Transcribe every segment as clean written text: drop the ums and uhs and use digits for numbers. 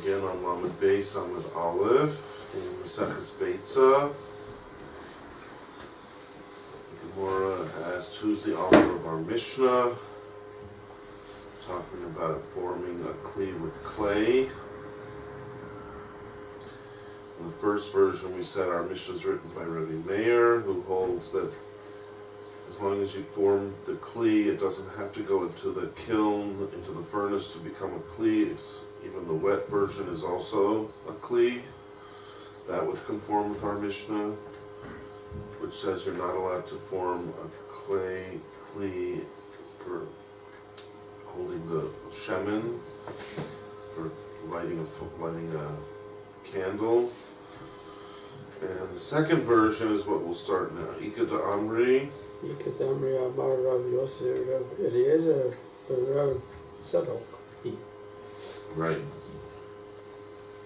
again on Lamed Beis Amud Aleph in Maseches Beitsa. Gemora asked, who's the author of our Mishnah? Talking about forming a kli with clay. In the first version, we said our Mishnah is written by Rabbi Meir, who holds that as long as you form the kli, it doesn't have to go into the kiln, into the furnace to become a kli. Even the wet version is also a kli. That would conform with our Mishnah, which says you're not allowed to form a clay kli for holding the shemen, for lighting a candle. And the second version is what we'll start now. Ika da Amri. Ika da Amri Amar Rav Yosef Rav Eliezer Rav Tzadok. Right.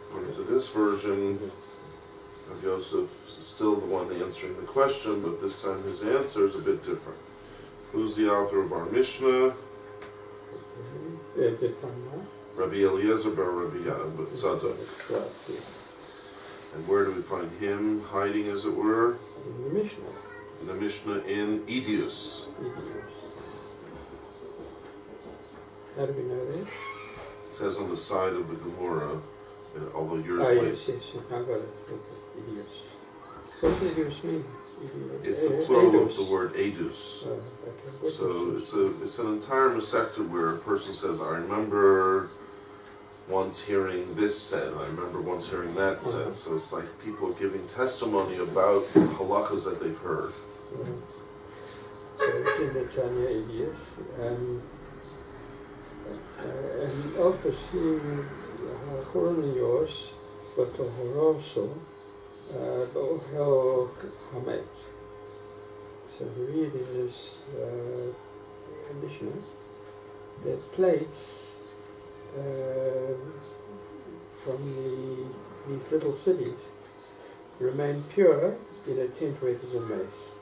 According to this version, Rav Yosef is still the one answering the question, but this time his answer is a bit different. Who's the author of our Mishnah? Rabbi Eliezer bar Rabbi Tzadok. And where do we find him hiding, as it were? In the Mishnah. In the Mishnah in Idius. How do we know that? It says on the side of the Gemora, although yours might... yes, I got it. Idius. What does Idius mean? It's the plural of the word edus. Okay. So it's an entire masechta where a person says, I remember once hearing this said, I remember once hearing that said. So it's like people giving testimony about halachas that they've heard. So it's in the Tanya Idius. And after seeing Choronios, but the Horoso, Bo'hel Hamet. So we read in this Mishnah that plates from these little cities remain pure in a tent where there's a mace.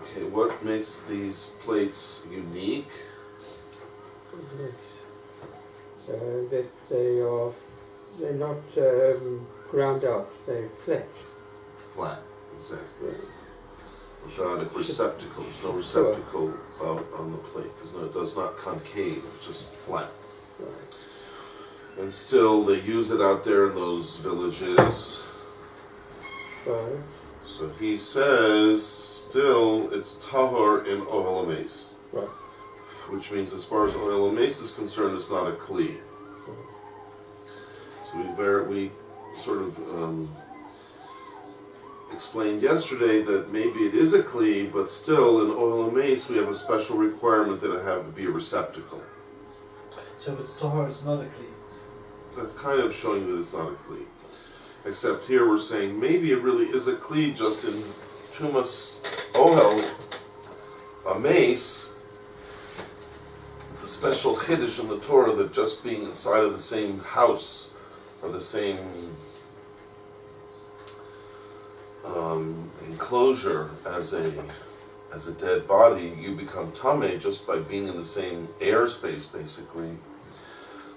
Okay, what makes these plates unique? That they're not ground out, they're flat. Flat, exactly. Without a receptacle, there's no receptacle on the plate. It does not concave, it's just flat. Right. And still, they use it out there in those villages. Right. So he says, still, it's tahor in oil amaze. Right. Which means, as far as oil amaze is concerned, it's not a kli. So we sort of explained yesterday that maybe it is a kli, but still in oil amaze we have a special requirement that it have to be a receptacle. So if it's tahor, it's not a kli. That's kind of showing that it's not a kli. Except here we're saying maybe it really is a kli, just in tumas ohel amaze. It's a special chiddush in the Torah that just being inside of the same house or the same enclosure as a dead body, you become tameh just by being in the same airspace, basically.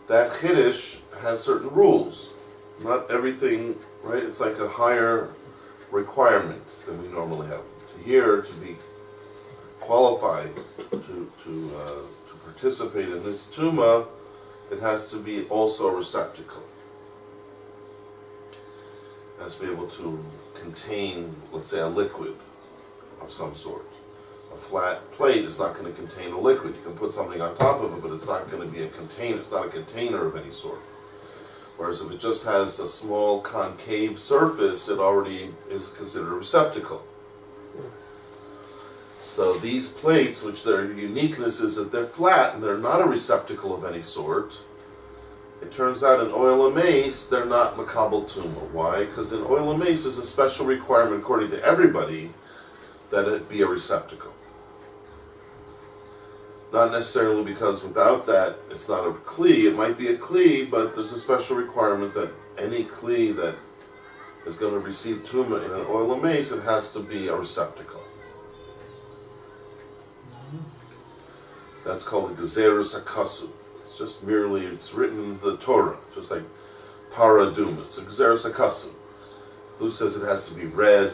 That chiddush has certain rules. Not everything, right? It's like a higher requirement than we normally have. To be qualified to participate in this tuma, it has to be also a receptacle. It has to be able to contain, let's say, a liquid of some sort. A flat plate is not going to contain a liquid. You can put something on top of it, but it's not going to be a container. It's not a container of any sort. Whereas if it just has a small concave surface, it already is considered a receptacle. So these plates, which their uniqueness is that they're flat and they're not a receptacle of any sort, it turns out in oil amaze, they're not makabel tuma. Why? Because in oil amaze, there's a special requirement, according to everybody, that it be a receptacle. Not necessarily because without that, it's not a kli. It might be a kli, but there's a special requirement that any kli that is going to receive tuma in an oil amaze, it has to be a receptacle. That's called the gezerus hakasuv. It's just merely, it's written in the Torah, just like paradum. It's a gzeres hakasum. Who says it has to be red?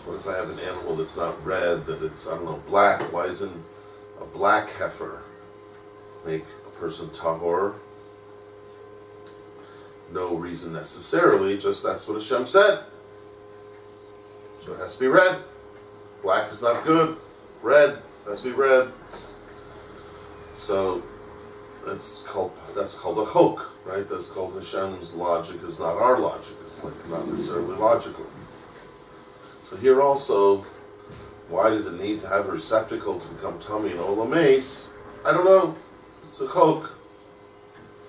What if I have an animal that's not red, that it's, I don't know, black? Why isn't a black heifer make a person tahor? No reason necessarily, just that's what Hashem said. So it has to be red. Black is not good. Red has to be red. So that's called a chok, right? That's called Hashem's logic is not our logic. It's like not necessarily logical. So here also, why does it need to have a receptacle to become tummy and olam? I don't know. It's a chok.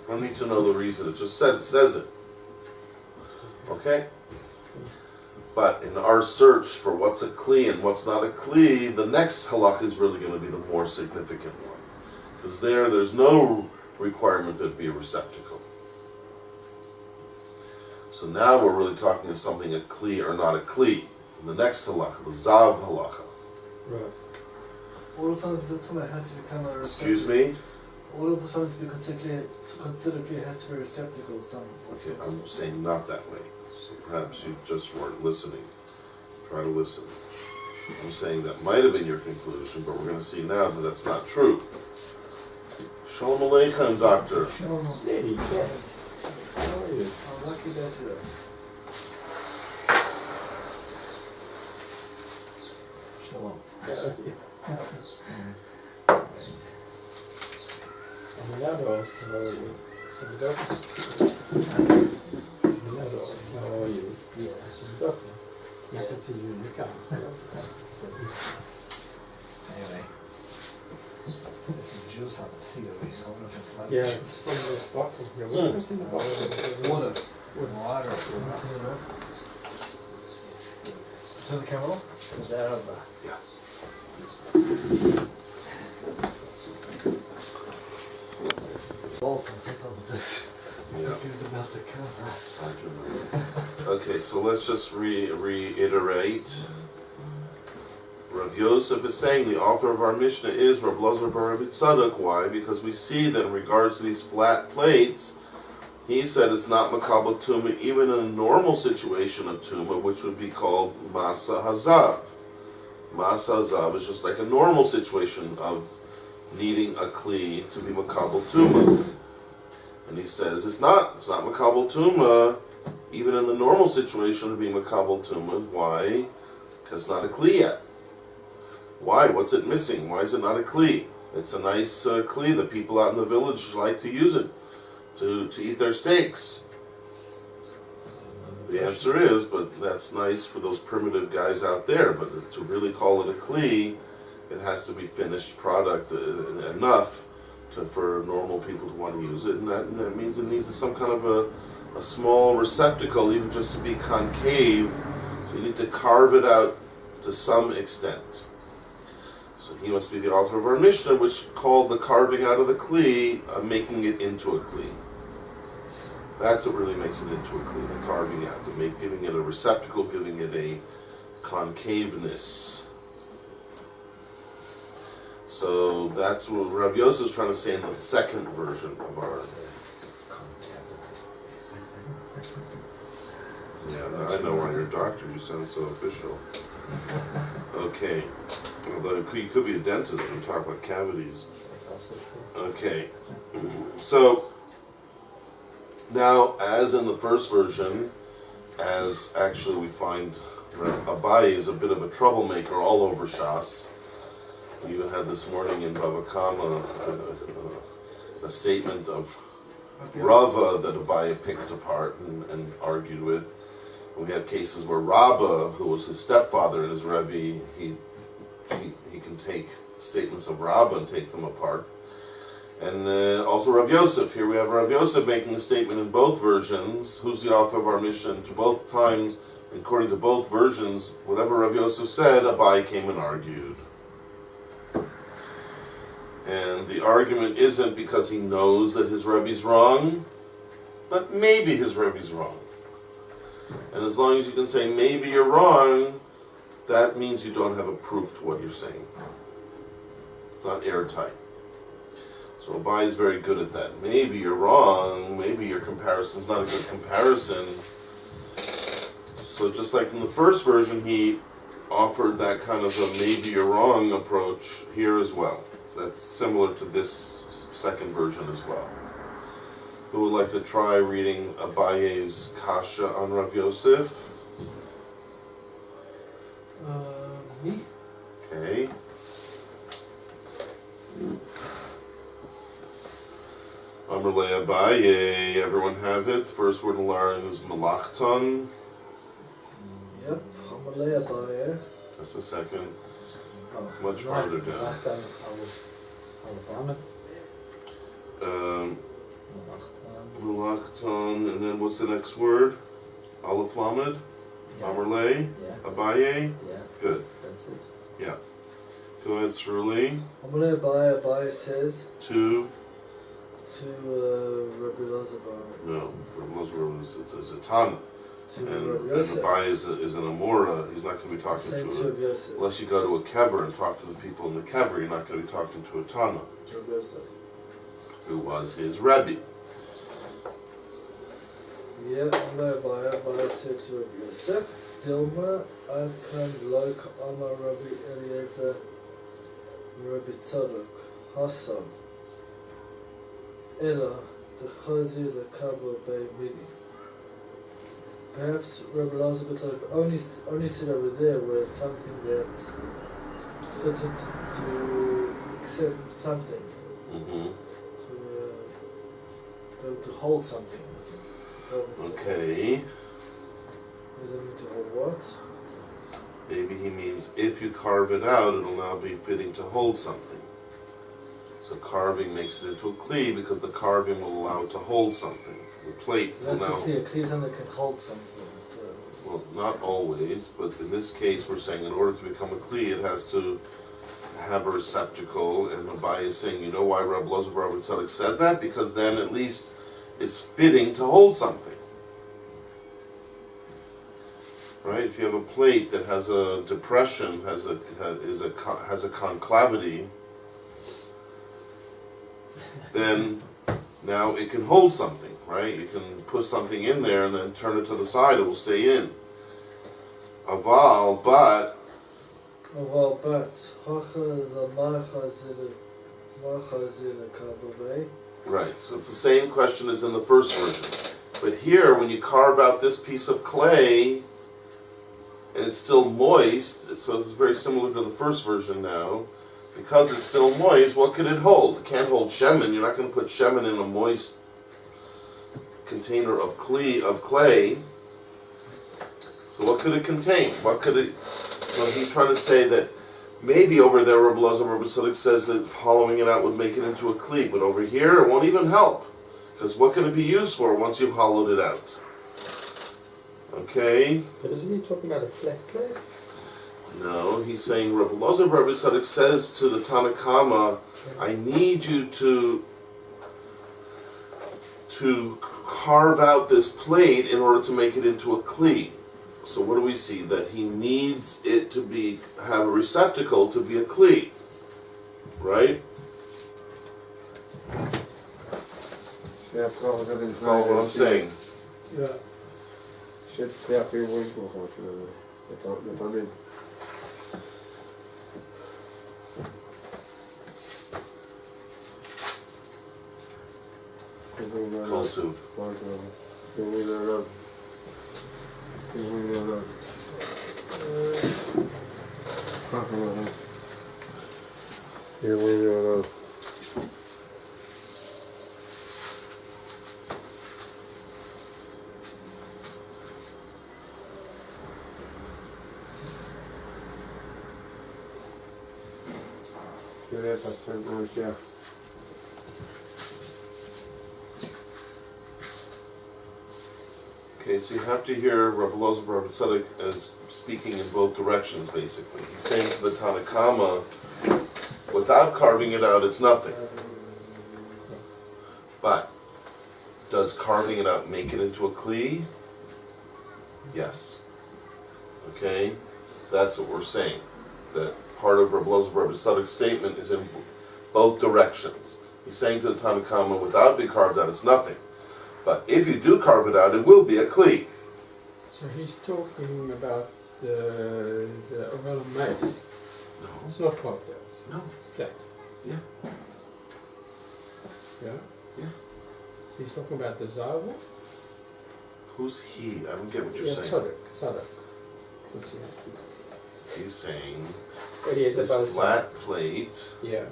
I don't need to know the reason. It just says it. Okay? But in our search for what's a kli and what's not a kli, the next halach is really going to be the more significant one. Because there's no requirement that it be a receptacle. So now we're really talking about something a kli or not a kli. In the next halacha, the zav halacha. Right. All of something to Tsama has to become a receptacle. Excuse me? All of something to be considered clear has to be a receptacle. Okay, I'm saying not that way. So perhaps you just weren't listening. Try to listen. I'm saying that might have been your conclusion, but we're going to see now that that's not true. Shalom Aleichem, Doctor. Shalom. Hey, yeah. How are you? I'm lucky that you Shalom. Minados, how are you? Minados, how are you? Yeah, I can see you in the car. Anyway, this is juice on the seal. You know if it's like Yeah, it's from this bottle. Yeah, what's in the bottle? water. Water. Turn the camera off. Yeah. Both and sometimes just Yeah. about the camera. I can remember. Okay, so let's just reiterate. Rav Yosef is saying the author of our Mishnah is Rav Lazar bar Rabbi Tzadok. Why? Because we see that in regards to these flat plates, he said it's not makabel tumah even in a normal situation of tumah, which would be called masa hazav. Masa hazav is just like a normal situation of needing a kli to be makabel tumah. And he says it's not makabel tumah even in the normal situation to be makabel tumah. Why? Because it's not a kli yet. Why? What's it missing? Why is it not a kli? It's a nice kli. The people out in the village like to use it to eat their steaks. The answer is, but that's nice for those primitive guys out there. But to really call it a kli, it has to be finished product enough for normal people to want to use it, and that means it needs some kind of a small receptacle, even just to be concave. So you need to carve it out to some extent. So he must be the author of our Mishnah, which called the carving out of the kli, making it into a kli. That's what really makes it into a kli, the carving out, giving it a receptacle, giving it a concaveness. So that's what Rav Yosef is trying to say in the second version of our. Yeah, I know why you're a doctor. You sound so official. Okay. Although you could be a dentist when you talk about cavities. That's also true. Okay. So now, as in the first version, as actually we find Abai is a bit of a troublemaker all over Shas. We even had this morning in Bava Kama a statement of Rava that Abai picked apart and argued with. We have cases where Rabba, who was his stepfather and his Rebbe, he can take statements of Rabba and take them apart. And also Rav Yosef. Here we have Rav Yosef making a statement in both versions. Who's the author of our mission? To both times, according to both versions, whatever Rav Yosef said, Abai came and argued. And the argument isn't because he knows that his Rebbe's wrong, but maybe his Rebbe's wrong. And as long as you can say maybe you're wrong, that means you don't have a proof to what you're saying. It's not airtight. So Abai is very good at that. Maybe you're wrong. Maybe your comparison's not a good comparison. So just like in the first version, he offered that kind of a maybe you're wrong approach here as well. That's similar to this second version as well. Who would like to try reading Abaye's Kasha on Rav Yosef? Me? Okay. Amrle Abaye, everyone have it? First word to learn is Malachton. Yep, Amalei Abaye. That's the second. Oh, Much farther down. Malachtan, Aleph Malachton, and then what's the next word? Aleph Lamed? Amrle? Yeah, Abaye? yeah, Good. that's it. Yeah. Go ahead, Ceruli. Amalei Abaye, Abaye says Two. to Rabbi Elazar, No. Muslim is a Tana. to And Rabbi Yosef, Abaye is an Amora. He's not going to be talking same to to Rabbi Yosef, unless you go to a kever and talk to the people in the kever, you're not going to be talking to a Tana, to Rabbi Yosef. who was his Rebbe. Yeah, Amalei Abaye, Abaye said to Rabbi Yosef, Dilma, Adkan Lok Amar Rabbi Eliezer, Rabbi Tzadok, Hassan, Ella, Techazi Lekabo Bei Midi. Perhaps Rabbi Elazar Tzadok only said over there where it's something that it's fitted to accept something, Mm-hmm. to hold something. Okay. Does it mean to hold what? Maybe he means if you carve it out, it'll now be fitting to hold something. So carving makes it into a kli because the carving will allow it to hold something. The plate So will that's now. a clear. Clear something that can hold something. Well, not always, but in this case, we're saying in order to become a kli, it has to have a receptacle. And Abai is saying, you know why Rabbi Elazar Rabbi Tzadok said that? Because then at least it's fitting to hold something. Right? If you have a plate that has a depression, has a concavity, then now it can hold something. Right? You can put something in there and then turn it to the side; it will stay in. Aval, but Oh, but hacha the marcha zila kabavei. right. So it's the same question as in the first version. But here, when you carve out this piece of clay, and it's still moist, so it's very similar to the first version now. Because it's still moist, what could it hold? It can't hold shemen. You're not going to put shemen in a moist container of clay. So what could it contain? What could it? So he's trying to say that maybe over there Rabbi Elazar Rabbi Tzadok says that hollowing it out would make it into a kli, but over here it won't even help. Because what can it be used for once you've hollowed it out? Okay? But isn't he talking about a flat clay? No, he's saying Rabbi Elazar Rabbi Tzadok says to the Tanakama, I need you to carve out this plate in order to make it into a kli. So what do we see? That he needs it to have a receptacle to be a kli. Right? Follow what I'm saying. Yeah. Kultuv. Okay, so you have to hear Rabbi Elazar Rabbi Tzadok as speaking in both directions, basically. He's saying to the Tanakama, without carving it out, it's nothing. But does carving it out make it into a kli? Yes. Okay? That's what we're saying. That part of Rabbi Elazar Rabbi Tzadok's statement is in both directions. He's saying to the Tanakama, without being carved out, it's nothing. But if you do carve it out, it will be a kli. So he's talking about the oval mace. No. It's not carved out. No. It's flat. Yeah. Yeah? Yeah. So he's talking about the Zava? Who's he? I don't get what you're Yeah, saying. Tzadok. What's he? He's saying But he has this about flat plate Yeah.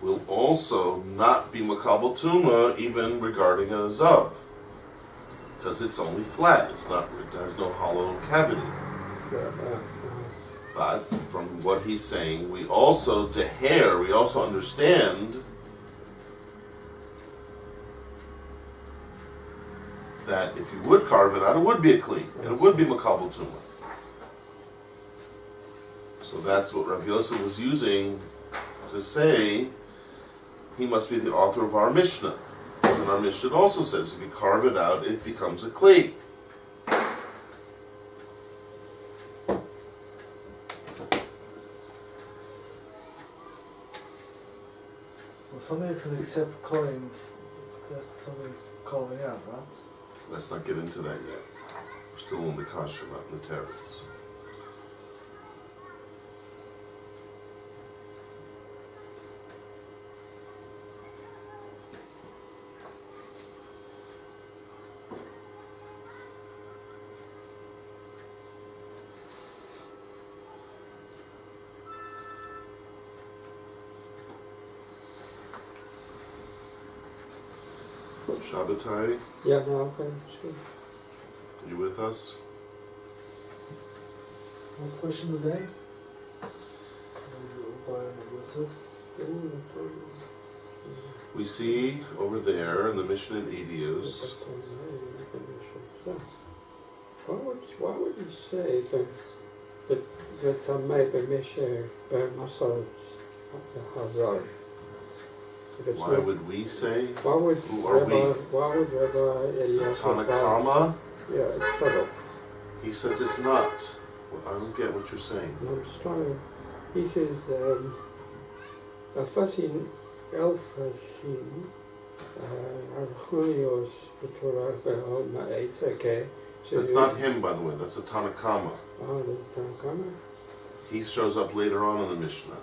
will also not be makabel tuma even regarding a zav, because it's only flat. It has no hollow cavity. But from what he's saying, we also understand that if you would carve it out, it would be a kli, and it would be makabel tuma. So that's what Rav Yosef was using to say he must be the author of our Mishnah. Because in our Mishnah it also says if you carve it out, it becomes a kli. So somebody can accept coins that somebody's calling out, right? Let's not get into that yet. We're still in the kasha, not in the teretz. Shabbatai, Yeah, no, okay, sure. you with us? Last question today. By Yosef. We see over there in the Mishnah in Edios, Why would you say that Tamei b'mesher b'masal hazar? why would we say? Why would Who are we? Rabbi Eliezer Tanakama? Yeah, it's Tzadok. He says it's not. Well, I don't get what you're saying. And I'm just trying to. He says, Afasin Elfasin Archonios Torah Beitsa. Okay. So That's not him, by the way. That's a Tanakama. Oh, there's Tanakama. He shows up later on in the Mishnah.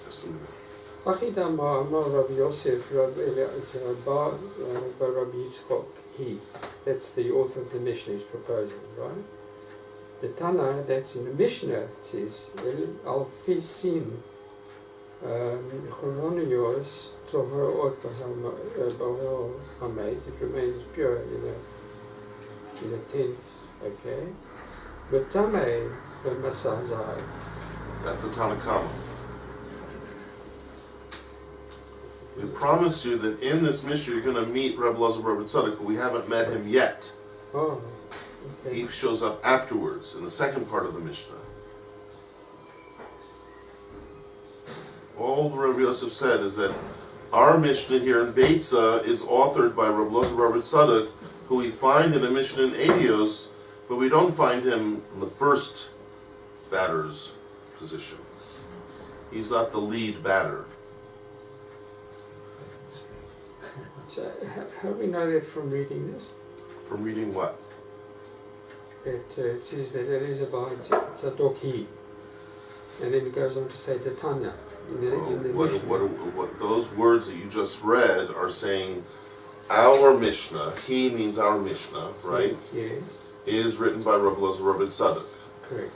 Just a minute. Achida Ma'amar Rabbi Yosef, Rabbi Eliezer, Rabbi Yitzchok, he. That's the author of the Mishnah is proposing, right? The Tana, that's in the Mishnah, it says, Al Fisim, Choronios, Tohorot Bahel Hamed, it remains pure in a tent, okay? But Tamei, the Masazai. That's the Tanakama. We promised you that in this Mishnah you're going to meet Rebbe Elazar Rebbe Tzadok, but we haven't met him yet. Oh, okay. He shows up afterwards in the second part of the Mishnah. All Rebbe Yosef said is that our Mishnah here in Beitsa is authored by Rebbe Elazar Rebbe Tzadok, who we find in the Mishnah in Edios, but we don't find him in the first batter's position. He's not the lead batter. So how do we know that from reading this? From reading what? It says that it is about Tzadok he. And then it goes on to say the Tanya. In the Mishnah. What those words that you just read are saying, our Mishnah, he means our Mishnah, right? Yes. Is written by Rebbe Elazar Rebbe Tzadok. Correct.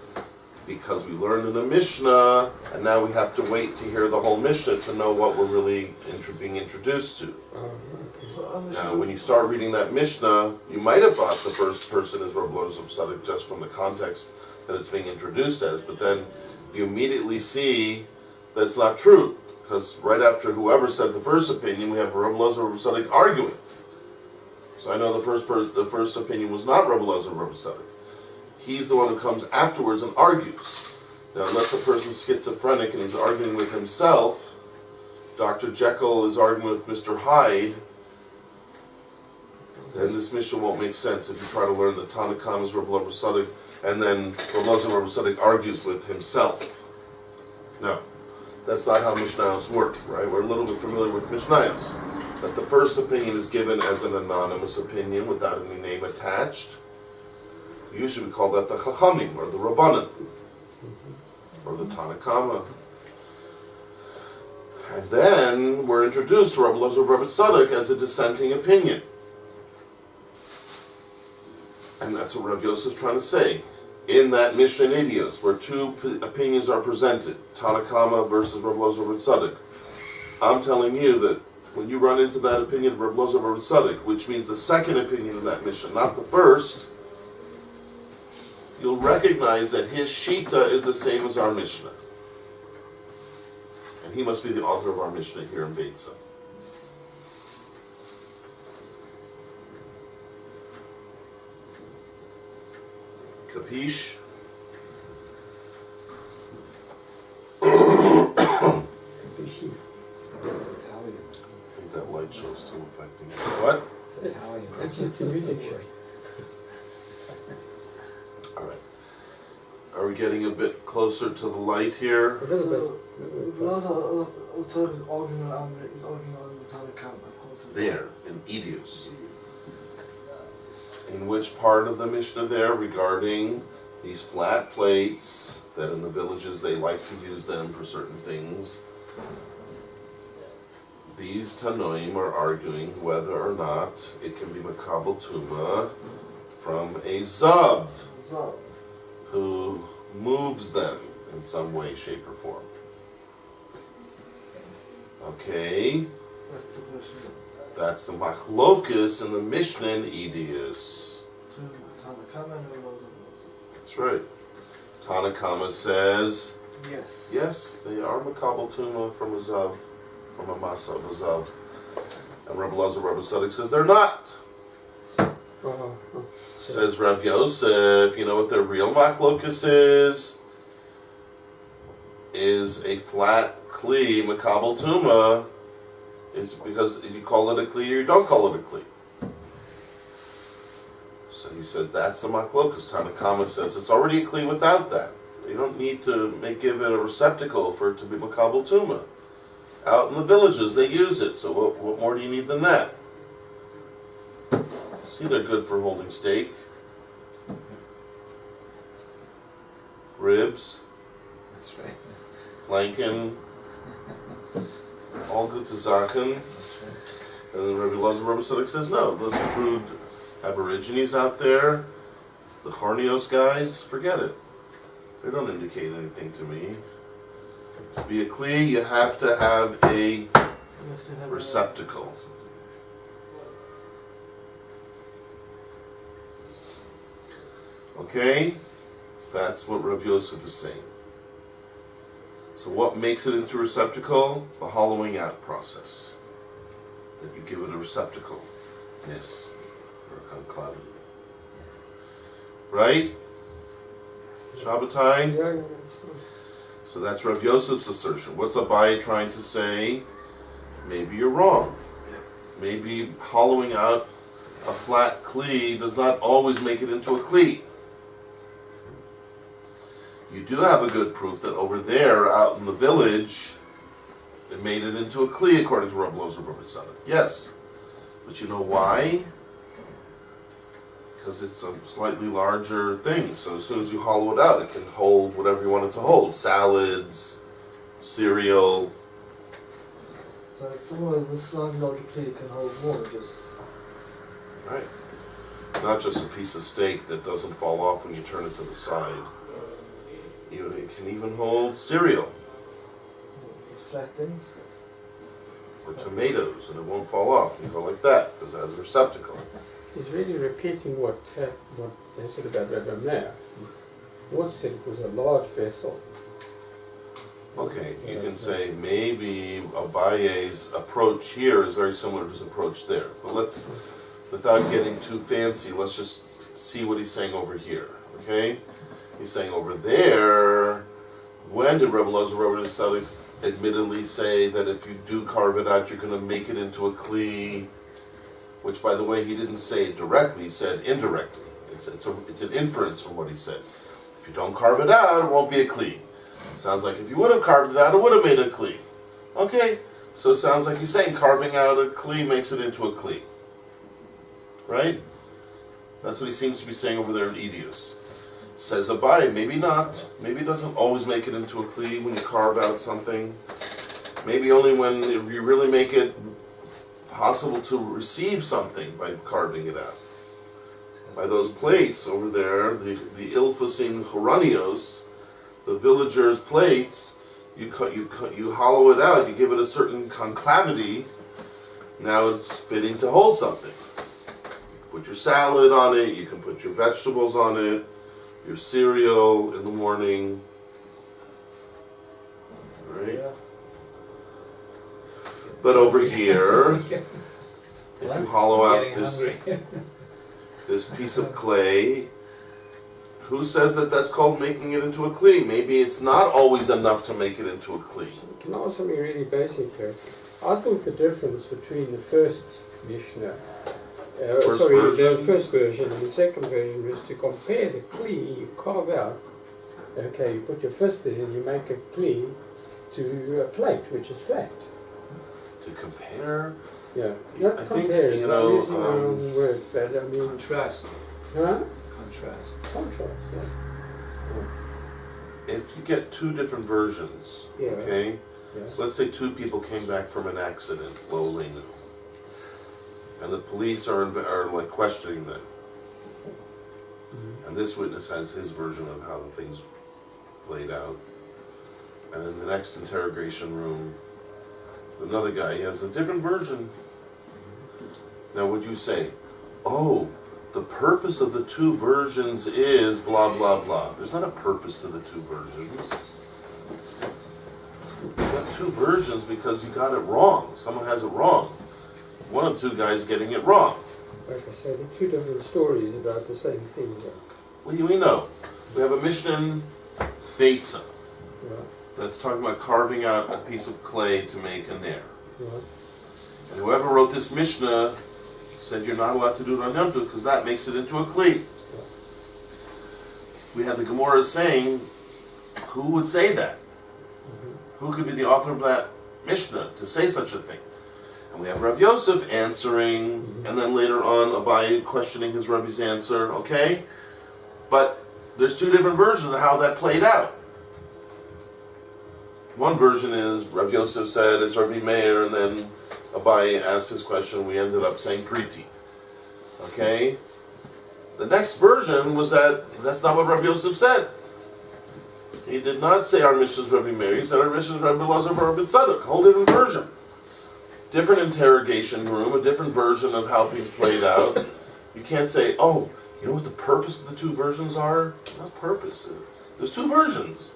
Because we learned in the Mishnah, and now we have to wait to hear the whole Mishnah to know what we're really being introduced to. Oh, okay. So Now, when you start reading that Mishnah, you might have thought the first person is Rebbe Elazar Tzadok just from the context that it's being introduced as, but then you immediately see that it's not true, because right after whoever said the first opinion, we have Rebbe Elazar Rebbe Tzadok arguing. So I know the first opinion was not Rebbe Elazar Rebbe Tzadok. He's the one who comes afterwards and argues. Now, unless a person's schizophrenic and he's arguing with himself, Dr. Jekyll is arguing with Mr. Hyde, then this Mishnah won't make sense if you try to learn the Tanakhama's Reb Elazar Tzadok, and then Reb Elazar Reb Tzadok argues with himself. No, that's not how Mishnayos work, right? We're a little bit familiar with Mishnayos. That the first opinion is given as an anonymous opinion without any name attached. Usually we call that the Chachamim, or the Rabbanan, or the Tanakhama. And then we're introduced to Reb Elazar Reb Tzadok as a dissenting opinion. And that's what Rav Yosef is trying to say. In that Mishnah in Idios, where two opinions are presented, Tanakhama versus Reb Elazar Reb Tzadok, I'm telling you that when you run into that opinion of Reb Elazar Reb Tzadok, which means the second opinion of that Mishnah, not the first, you'll recognize that his Shita is the same as our Mishnah. And he must be the author of our Mishnah here in Beitsa. Capiche? Capisci. It's Italian. I think that light show's still affecting me. What? It's Italian. It's a music show. Alright. Are we getting a bit closer to the light here? A little bit. Elazar Tzadok is arguing on the Tanakhama. There, in Idios. In which part of the Mishnah there regarding these flat plates that in the villages they like to use them for certain things? These Tanoim are arguing whether or not it can be Makabel Tuma from a Zav who moves them in some way, shape, or form. Okay, That's the question. that's the Machlokus in the Mishnah in Idios. Tanakhama and Elazar. That's right. Tanakhama says, Yes. yes, they are Makabel Tuma from a Zav, from a Masa of a Zav. And Reb Elazar Reb Tzadok says they're not. Says Rav Yosef, you know what their real Machlokus is a flat Kli, Makabel Tuma, is because you call it a Kli or you don't call it a Kli. So he says that's the Machlokus. Tanakhama says it's already a Kli without that. You don't need to give it a receptacle for it to be Makabel Tuma. Out in the villages they use it, so what more do you need than that? See, they're good for holding steak, ribs, That's right. flanken, all good to Zachen. That's right. And then Rabbi Elazar Reb Tzadok says, no, those crude aborigines out there, the Chornios guys, forget it. They don't indicate anything to me. To be a Kli, you have to have a receptacle. Okay? That's what Rav Yosef is saying. So what makes it into a receptacle? The hollowing out process. That you give it a receptacle. Yes. Or a conclavity. Right? Shabbatai? Yeah, that's fine. So that's Rav Yosef's assertion. What's Abaye trying to say? Maybe you're wrong. Maybe hollowing out a flat Kli does not always make it into a Kli. You do have a good proof that over there, out in the village, it made it into a Kli according to Reb Elazar Reb Tzadok. Yes. But you know why? Because it's a slightly larger thing. So as soon as you hollow it out, it can hold whatever you want it to hold. Salads, cereal. So it's similar, this slightly larger plate can hold more than just... Right. Not just a piece of steak that doesn't fall off when you turn it to the side. It can even hold cereal flat things. or tomatoes, and it won't fall off. You go like that because it has a receptacle. He's really repeating what they said about Rabbi Meir. What said it was a large vessel. Okay, you can say maybe Abaye's approach here is very similar to his approach there. But let's, without getting too fancy, let's just see what he's saying over here. Okay? He's saying over there, when did Rebbe Elazar Rebbe Tzadok admittedly say that if you do carve it out, you're going to make it into a kli? Which, by the way, he didn't say it directly, he said indirectly. It's an inference from what he said. If you don't carve it out, it won't be a kli. Sounds like if you would have carved it out, it would have made a kli. Okay, so it sounds like he's saying carving out a kli makes it into a kli. Right? That's what he seems to be saying over there in Edius. Says Abai, maybe not. Maybe it doesn't always make it into a kli when you carve out something. Maybe only when you really make it possible to receive something by carving it out. By those plates over there, the Ilfusim Choranios, the villagers' plates, you hollow it out, you give it a certain concavity, now it's fitting to hold something. You put your salad on it, you can put your vegetables on it, your cereal in the morning, right? Yeah. But over here, if you hollow out Getting this hungry. this piece of clay, who says that that's called making it into a kli? Maybe it's not always enough to make it into a kli. Can I ask something really basic here? I thought the difference between the first Mishnah, the first version and the second version was to compare the kli you carve out. Okay, you put your fist in and you make a kli to a plate which is flat. To compare, Yeah, not I compare. think, I'm using the wrong word, but I mean, Contrast. huh? Contrast. Contrast. Yeah. if you get two different versions, Yeah. okay? Yeah. Let's say two people came back from an accident, Lo Leinu, and the police are like questioning them. And this witness has his version of how the things played out. And in the next interrogation room, another guy has a different version. Now, would you say, oh, the purpose of the two versions is blah, blah, blah. There's not a purpose to the two versions. You got two versions because you got it wrong. Someone has it wrong. One of the two guys getting it wrong. Like I said, two different stories about the same thing. Yeah. What do we know? We have a Mishnah in Beitsa Yeah. that's talking about carving out a piece of clay to make a nair. Yeah. And whoever wrote this Mishnah said you're not allowed to do it on Yom Tov because that makes it into a kli. We had the Gemora saying, who would say that? Who could be the author of that Mishnah to say such a thing? And we have Rav Yosef answering, and then later on Abai questioning his Rebbe's answer, okay? But there's two different versions of how that played out. One version is Rav Yosef said it's Rabbi Meir, and then Abai asked his question, we ended up saying Priti. Okay? The next version was that's not what Rav Yosef said. He did not say our Mishnah is Rabbi Meir, he said our Mishnah is Rabbi Elazar Rebbe Tzadok. Whole different version. Different interrogation room, a different version of how things played out. You can't say, oh, you know what the purpose of the two versions are? Not purpose. There's two versions.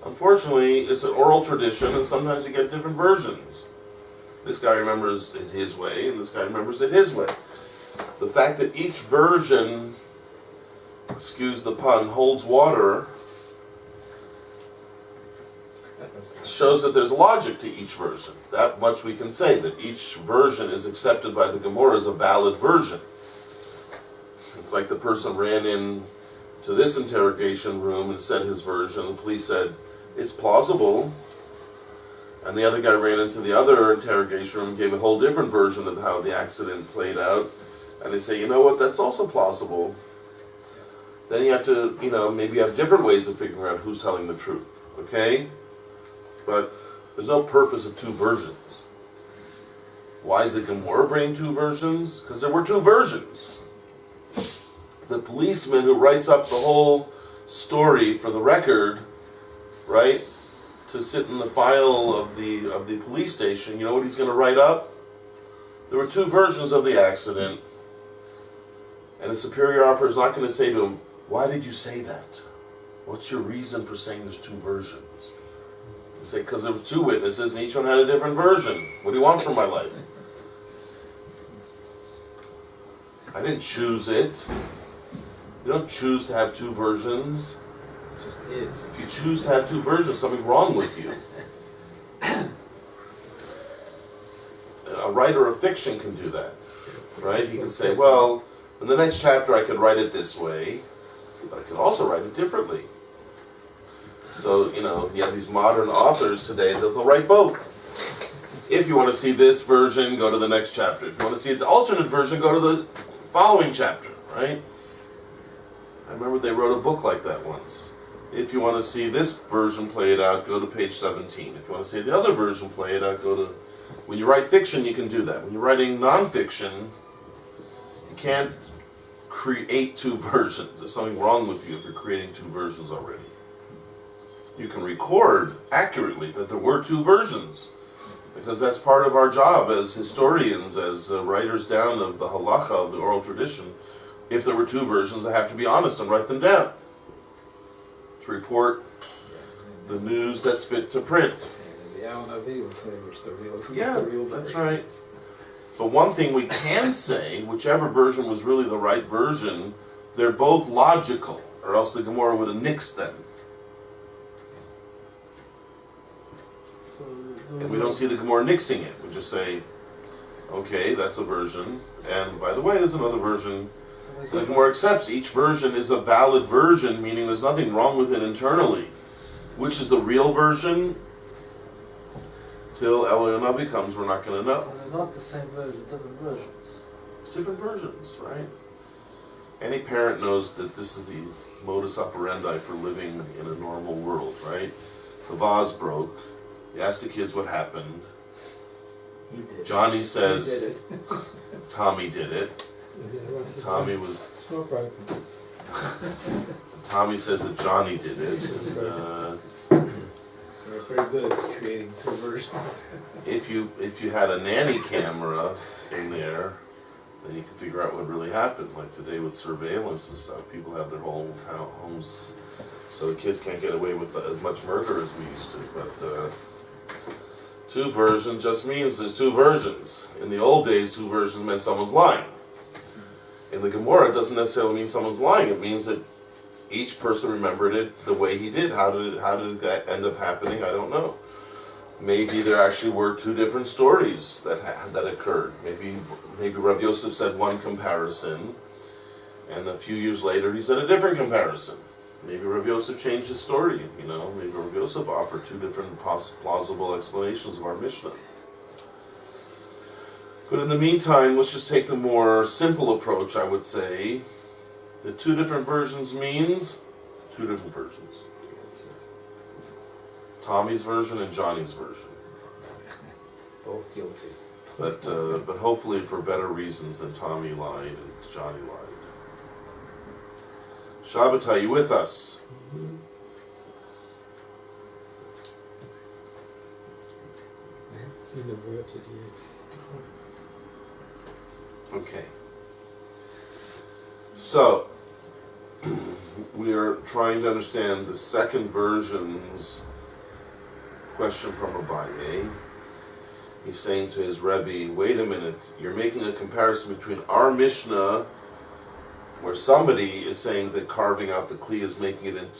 Unfortunately, it's an oral tradition, and sometimes you get different versions. This guy remembers it his way, and this guy remembers it his way. The fact that each version, excuse the pun, holds water, shows that there's logic to each version. That much we can say, that each version is accepted by the Gemora as a valid version. It's like the person ran in to this interrogation room and said his version. The police said, it's plausible. And the other guy ran into the other interrogation room and gave a whole different version of how the accident played out. And they say, you know what, that's also plausible. Then you have to, maybe have different ways of figuring out who's telling the truth. Okay? But there's no purpose of two versions. Why is the Gemora bringing two versions? Because there were two versions. The policeman who writes up the whole story for the record, right, to sit in the file of the police station, you know what he's going to write up? There were two versions of the accident, and a superior officer is not going to say to him, why did you say that? What's your reason for saying there's two versions? You say, because there was two witnesses and each one had a different version. What do you want from my life? I didn't choose it. You don't choose to have two versions. just is. If you choose to have two versions, something wrong with you. A writer of fiction can do that, right? He can say, well, in the next chapter I could write it this way, but I could also write it differently. So, you have these modern authors today that they'll write both. If you want to see this version, go to the next chapter. If you want to see the alternate version, go to the following chapter, right? I remember they wrote a book like that once. If you want to see this version played out, go to page 17. If you want to see the other version played out, go to... When you write fiction, you can do that. When you're writing nonfiction, you can't create two versions. There's something wrong with you if you're creating two versions already. You can record accurately that there were two versions, because that's part of our job as historians, as writers down of the halacha, of the oral tradition. If there were two versions, I have to be honest and write them down to report the news that's fit to print. The Al-Navi was the real. Yeah, the real that's version. right. But one thing we can say, whichever version was really the right version, they're both logical, or else the Gemora would have nixed them. So And we don't see the Gemora nixing it. We just say, okay, that's a version, and by the way, there's another version. So the Gemora accepts each version is a valid version, meaning there's nothing wrong with it internally. Which is the real version? Till Elul Navi comes, we're not going to know. they're not the same version, different versions. It's different versions, right? Any parent knows that this is the modus operandi for living in a normal world, right? The vase broke. You ask the kids what happened. He did. Johnny He says did it. Tommy did it. Tommy was. It's not broken. Tommy says that Johnny did it. And, We're pretty good at creating two versions. if you had a nanny camera in there, then you can figure out what really happened. Like today with surveillance and stuff, people have their whole homes, so the kids can't get away with as much murder as we used to. But two versions just means there's two versions. In the old days, two versions meant someone's lying. In the Gemora, it doesn't necessarily mean someone's lying. It means that each person remembered it the way he did. How did that end up happening? I don't know. Maybe there actually were two different stories that occurred. Maybe Rav Yosef said one comparison, and a few years later he said a different comparison. Maybe Rav Yosef changed his story. Maybe Rav Yosef offered two different plausible explanations of our Mishnah. But in the meantime, let's just take the more simple approach, I would say. The two different versions means two different versions. Tommy's version and Johnny's version. Both guilty. But hopefully for better reasons than Tommy lied and Johnny lied. Shabbat, are you with us? Mm-hmm. Inverted, yes. Okay. So, we are trying to understand the second version's question from Abaye. He's saying to his Rebbe, wait a minute, you're making a comparison between our Mishnah, where somebody is saying that carving out the clay is making it into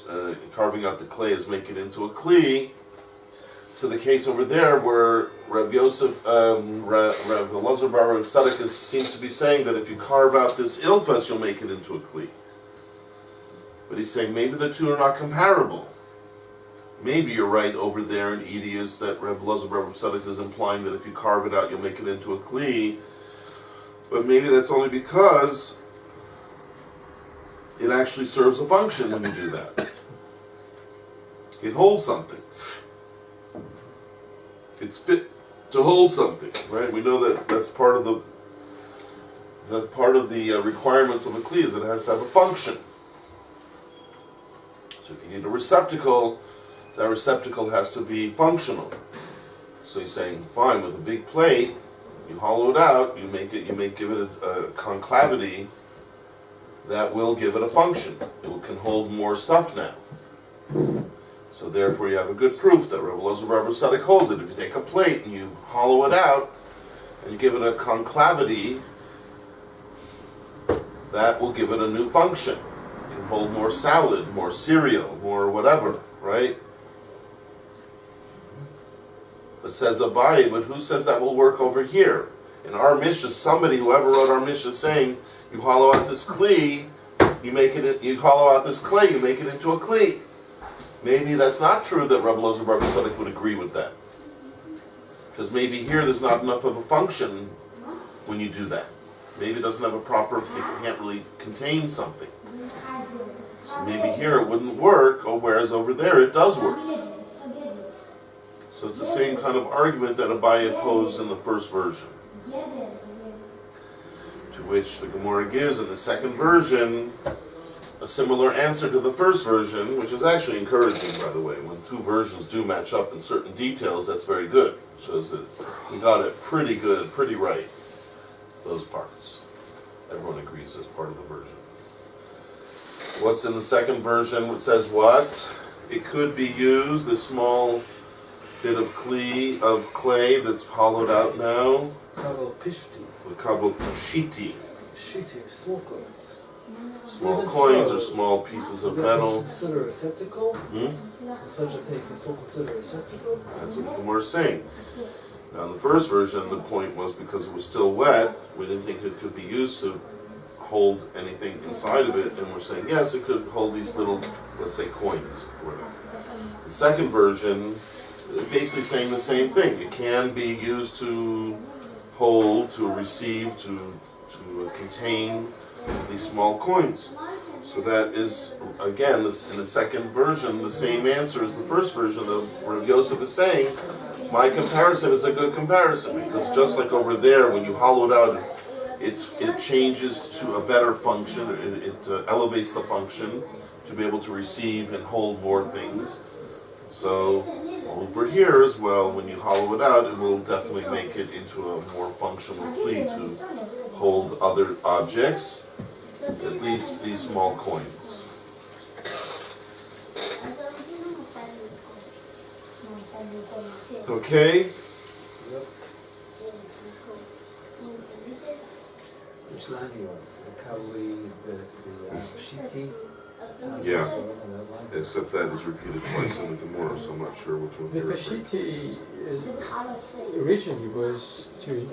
a kli, to the case over there where Rav Yosef, Rav Elazar bar Rav Tzadok seems to be saying that if you carve out this ilfas, you'll make it into a kli. But he's saying maybe the two are not comparable. Maybe you're right over there in Edius that Rav Elazar bar Rav Tzadok is implying that if you carve it out, you'll make it into a kli. But maybe that's only because it actually serves a function when you do that. It holds something. It's fit to hold something, right? We know that that's part of the requirements of a kli is that it has to have a function. So if you need a receptacle, that receptacle has to be functional. So he's saying, fine, with a big plate, you hollow it out, give it a concavity that will give it a function. It can hold more stuff now. So therefore you have a good proof that Rav Elazar bar Rav Tzadok holds it. If you take a plate and you hollow it out, and you give it a concavity, that will give it a new function. can hold more salad, more cereal, more whatever, right? It says Abaye, but who says that will work over here? In our Mishnah, somebody, whoever wrote our Mishnah, saying, you hollow out this kli, you hollow out this clay, you make it into a kli. Maybe that's not true that Rabbi Elazar Bar Tzadok would agree with that. Because maybe here there's not enough of a function when you do that. Maybe it doesn't have a proper, it can't really contain something. So maybe here it wouldn't work, or whereas over there it does work. So it's the same kind of argument that Abaye posed in the first version. To which the Gemora gives in the second version a similar answer to the first version, which is actually encouraging, by the way. When two versions do match up in certain details, that's very good. It shows that we got it pretty good, pretty right, those parts. Everyone agrees as part of the version. What's in the second version? It says what? It could be used, this small bit of clay that's hollowed out now. Kabel pishti. The kabel shiti. Shiti, small coins. Small Even coins so, or small pieces of would that be metal. considered a receptacle? Hmm? Such a thing can still consider a receptacle? That's what the Gemara is saying. Now, in the first version, the point was because it was still wet, we didn't think it could be used to hold anything inside of it, and we're saying, yes, it could hold these little, let's say, coins. Or whatever. The second version, basically saying the same thing. It can be used to hold, to receive, to contain these small coins. So that is, again, this, in the second version, the same answer as the first version. Rav Yosef is saying, my comparison is a good comparison, because just like over there, when you hollow it out, it changes to a better function, it elevates the function to be able to receive and hold more things. So over here as well, when you hollow it out, it will definitely make it into a more functional kli to hold other objects, at least these small coins. Okay? Which line are you on? The Kawi, the Shiti? Yeah. Except that is repeated twice in the Gemora, so I'm not sure which one The you're referring to. Pashiti originally was to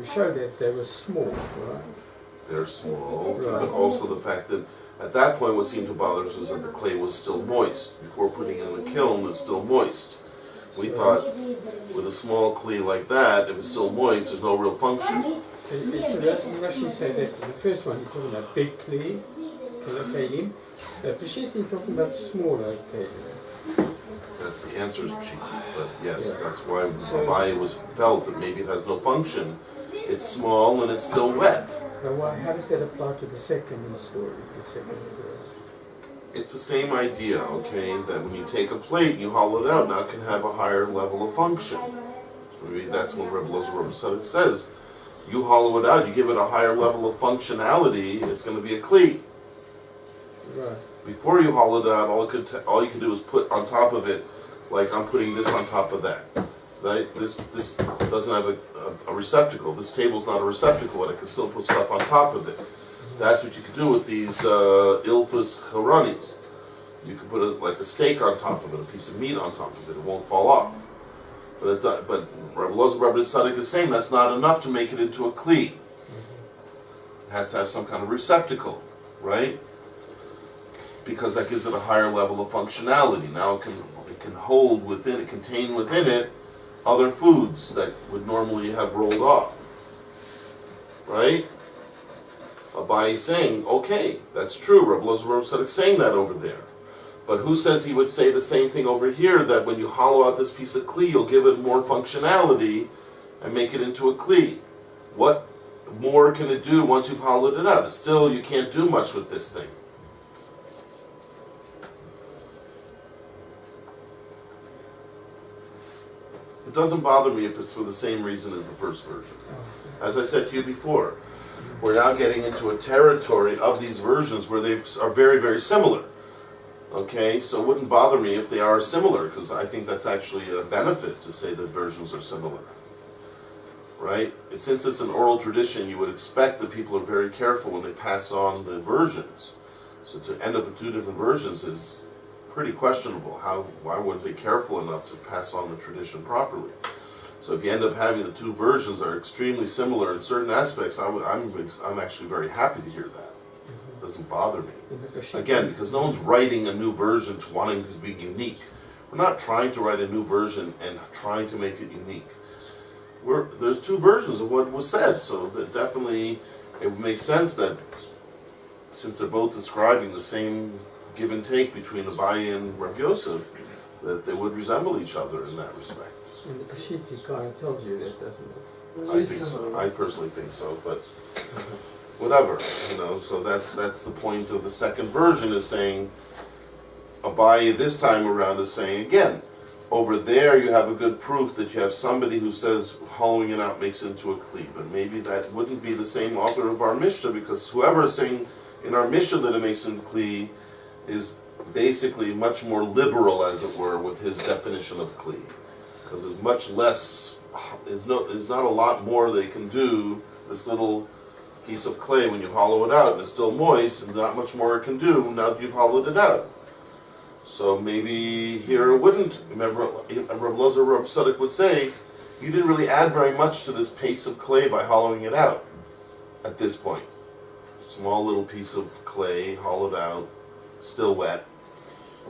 show that they were small, right? They're small, Right. but also the fact that at that point what seemed to bother us was that the clay was still moist. Before putting it in the kiln, it's still moist. We thought with a small clay like that, if it's still moist, there's no real function. So Rashi said that the first one you're talking about big clay, kalim. Pashiti you're talking about smaller kalim. That's the answer is cheeky, but yes, Yeah. that's why Abaye was felt that maybe it has no function. It's small and it's still wet. Now how does that apply to the second story? The second It's the same idea, okay, that when you take a plate and you hollow it out, now it can have a higher level of function. So maybe that's when Rebbe Elazar says, you hollow it out, you give it a higher level of functionality, it's going to be a kli. Right. Before you hollow it out, all you can do is put on top of it, like I'm putting this on top of that. Right? This doesn't have a receptacle. This table's not a receptacle, but I can still put stuff on top of it. That's what you can do with these ilfus haranis. You can put like a steak on top of it, a piece of meat on top of it. It won't fall off. But Rabbi Elazar Bar Tzadok is saying that's not enough to make it into a kli. It has to have some kind of receptacle, right? Because that gives it a higher level of functionality. Now it can hold within it, contain within it other foods that would normally have rolled off, right? Abaye is saying, okay, that's true. Rabbi Elazar Bar Tzadok is saying that over there. But who says he would say the same thing over here, that when you hollow out this piece of kli, you'll give it more functionality and make it into a kli? What more can it do once you've hollowed it out? Still, you can't do much with this thing. It doesn't bother me if it's for the same reason as the first version. As I said to you before, we're now getting into a territory of these versions where they are very, very similar. Okay, so it wouldn't bother me if they are similar, because I think that's actually a benefit to say that versions are similar. Right? Since it's an oral tradition, you would expect that people are very careful when they pass on the versions. So to end up with two different versions is pretty questionable. Why weren't they careful enough to pass on the tradition properly? So if you end up having the two versions that are extremely similar in certain aspects, I'm actually very happy to hear that. It doesn't bother me. Again, because no one's writing a new version to wanting to be unique. We're not trying to write a new version and trying to make it unique. There's two versions of what was said, so that definitely it would make sense that since they're both describing the same give and take between Abaye and Rabbi Yosef, that they would resemble each other in that respect. And the Peshitti kind of tells you that, doesn't it? I think so. I personally think so, but whatever, So that's the point of the second version, is saying Abaye this time around is saying again, over there you have a good proof that you have somebody who says hollowing it out makes it into a kli, but maybe that wouldn't be the same author of our Mishnah, because whoever is saying in our Mishnah that it makes it into kli is basically much more liberal, as it were, with his definition of kli, because there's much less. There's not a lot more they can do. This little piece of clay, when you hollow it out, and it's still moist, and not much more it can do now that you've hollowed it out. So maybe here it wouldn't. Remember, Rabbi Lozer, Rabbi Tzadok would say, you didn't really add very much to this piece of clay by hollowing it out at this point. Small little piece of clay, hollowed out, still wet.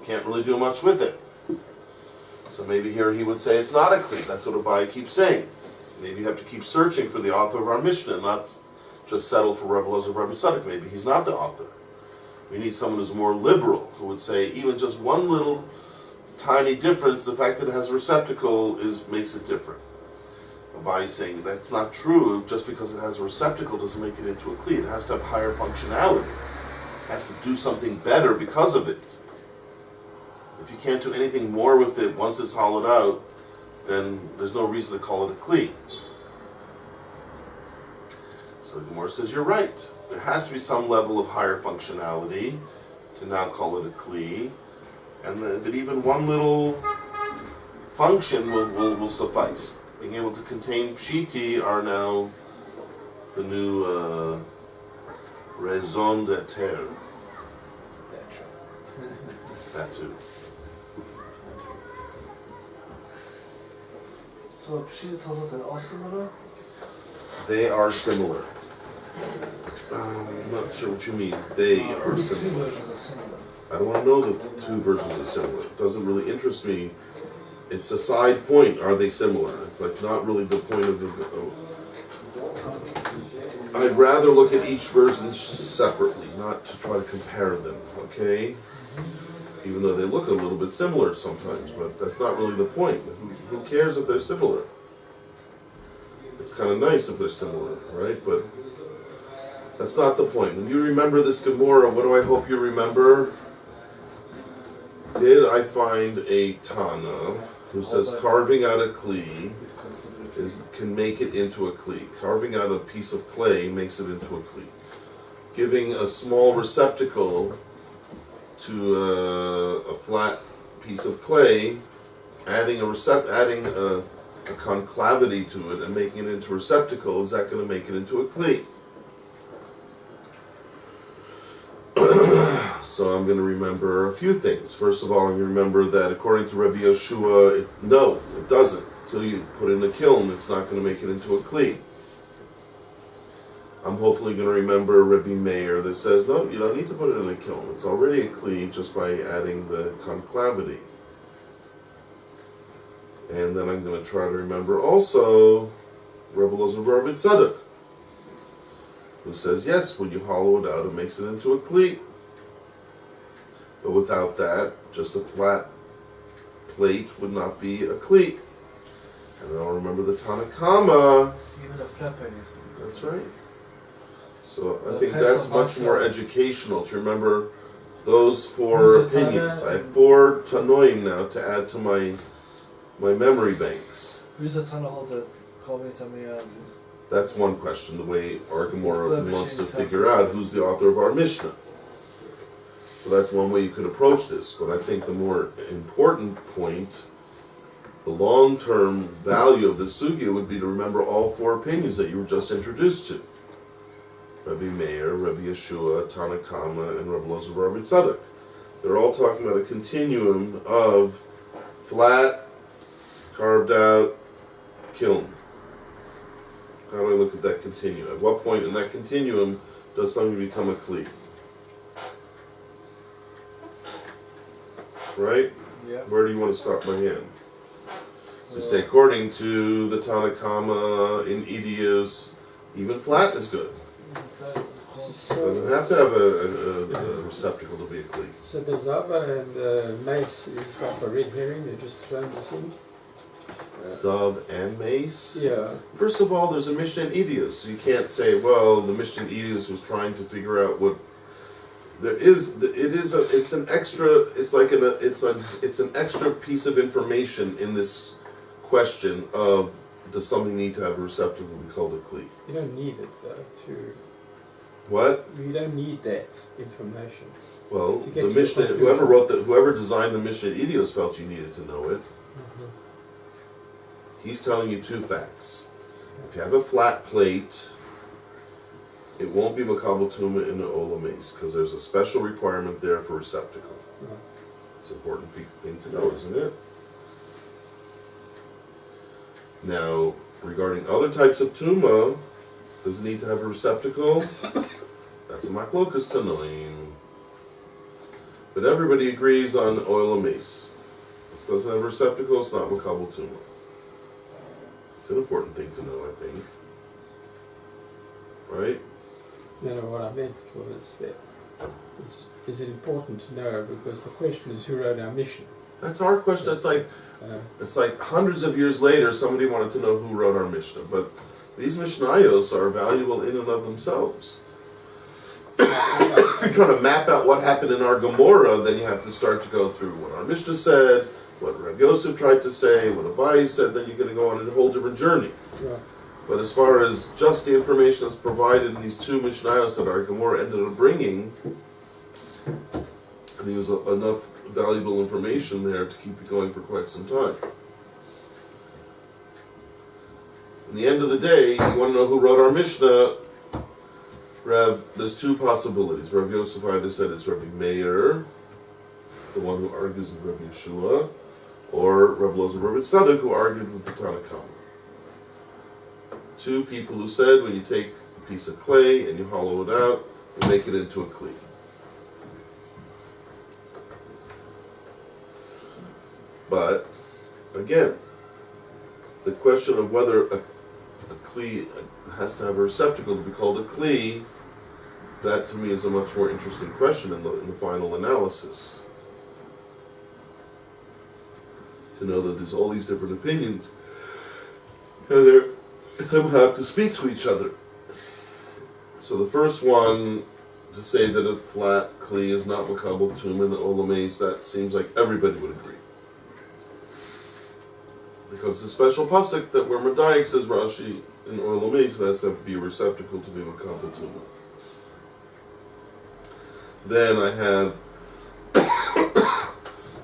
Can't really do much with it. So maybe here he would say it's not a kli. That's what Abaye keeps saying. Maybe you have to keep searching for the author of our Mishnah, not just settle for Rabbi Lozer, Rabbi Tzadok. Maybe he's not the author. We need someone who's more liberal, who would say even just one little tiny difference, the fact that it has a receptacle makes it different. Abaye is saying that's not true. Just because it has a receptacle doesn't make it into a kli. It has to have higher functionality. It has to do something better because of it. If you can't do anything more with it once it's hollowed out, then there's no reason to call it a kli. So the Gemora says, you're right. There has to be some level of higher functionality to now call it a kli. But even one little function will suffice. Being able to contain pshiti are now the new raison d'être. That too. So Pshita tells us they're all similar? They are similar. I'm not sure what you mean. They are Two similar. versions are similar. I don't want to know the two versions are similar. It doesn't really interest me. It's a side point. Are they similar? It's like not really the point of the. I'd rather look at each version separately, not to try to compare them. Okay. Even though they look a little bit similar sometimes, but that's not really the point. Who cares if they're similar? It's kind of nice if they're similar, right? But that's not the point. When you remember this Gemora, what do I hope you remember? Did I find a Tana who says carving out a kli can make it into a kli? Carving out a piece of clay makes it into a kli. Giving a small receptacle to a flat piece of clay, adding a concavity to it and making it into a receptacle, is that going to make it into a kli? So I'm going to remember a few things. First of all, I'm going to remember that according to Rabbi Yeshua, no, it doesn't. Until you put it in the kiln, it's not going to make it into a kli. I'm hopefully going to remember Rabbi Meir that says, no, you don't need to put it in a kiln. It's already a kli just by adding the concavity. And then I'm going to try to remember also Rabbi Lozer Rabbi Tzadok, who says, yes, when you hollow it out, it makes it into a kli. But without that, just a flat plate would not be a kli. And then I'll remember the Tanakama. Even a flat plate is. That's right. So I think that's much more educational to remember those four opinions. I have 4 Tanoim now to add to my memory banks. Who's the Tana holds that called me something That's one question, the way our Gemora wants to figure out who's the author of our Mishnah. So that's one way you could approach this. But I think the more important point, the long-term value of this sugya would be to remember all 4 opinions that you were just introduced to. Rabbi Meir, Rabbi Yeshua, Tanakama, and Rabbi Elazar Rabbi Tzadok. They're all talking about a continuum of flat, carved out kiln. How do I look at that continuum? At what point in that continuum does something become a kli? Right? Yeah. Where do you want to stop my hand? So say, according to the Tanakama in Idios, even flat is good. Doesn't have to have a receptacle to be a kli. So the Zava and the mace is like a red herring, they're just thrown this in? Zav and mace? Yeah. First of all, there's a Mishnah in Idios. So you can't say, well, the Mishnah in Idios was trying to figure out what... It's an extra piece of information in this question of, does something need to have a receptacle to be called a kli? You don't need it though, to... What? You don't need that information. Well, To get the to the Mishnah, conclusion. whoever designed the Mishnah in Idios felt you needed to know it. He's telling you two facts. If you have a flat plate, it won't be makabel tuma in the ola mace because there's a special requirement there for receptacle. Right. It's an important thing to know, isn't it? Now, regarding other types of tuma, does it need to have a receptacle? That's a maklokas tanoim. But everybody agrees on oil and mace. If it doesn't have a receptacle, it's not makabel tuma. It's an important thing to know, I think. Right? No, what I meant was that is it important to know, because the question is who wrote our mission. That's our question. It's like hundreds of years later somebody wanted to know who wrote our Mishnah. But these Mishnayos are valuable in and of themselves. If you're trying to map out what happened in our Gemora, then you have to start to go through what our Mishnah said, what Rav Yosef tried to say, what Abai said, then you're going to go on a whole different journey. Right. But as far as just the information that's provided in these two Mishnayos that our Gemora ended up bringing, I think there's enough valuable information there to keep you going for quite some time. In the end of the day, you want to know who wrote our Mishnah. There's two possibilities. Rav Yosef either said it's Rabbi Meir, the one who argues with Rabbi Yeshua, or Rabbi Elazar Rabbi Tzadok, who argued with the Tanakama. Two people who said when you take a piece of clay and you hollow it out, you make it into a kli. But, again, the question of whether a kli has to have a receptacle to be called a kli, that to me is a much more interesting question in the final analysis. To know that there's all these different opinions, and they have to speak to each other. So the first one, to say that a flat kli is not makabel tuma in the ola mace, that seems like everybody would agree. Because the special pasuk that where Medayik says Rashi in ola mace has to be a receptacle to be makabel tuma. Then I have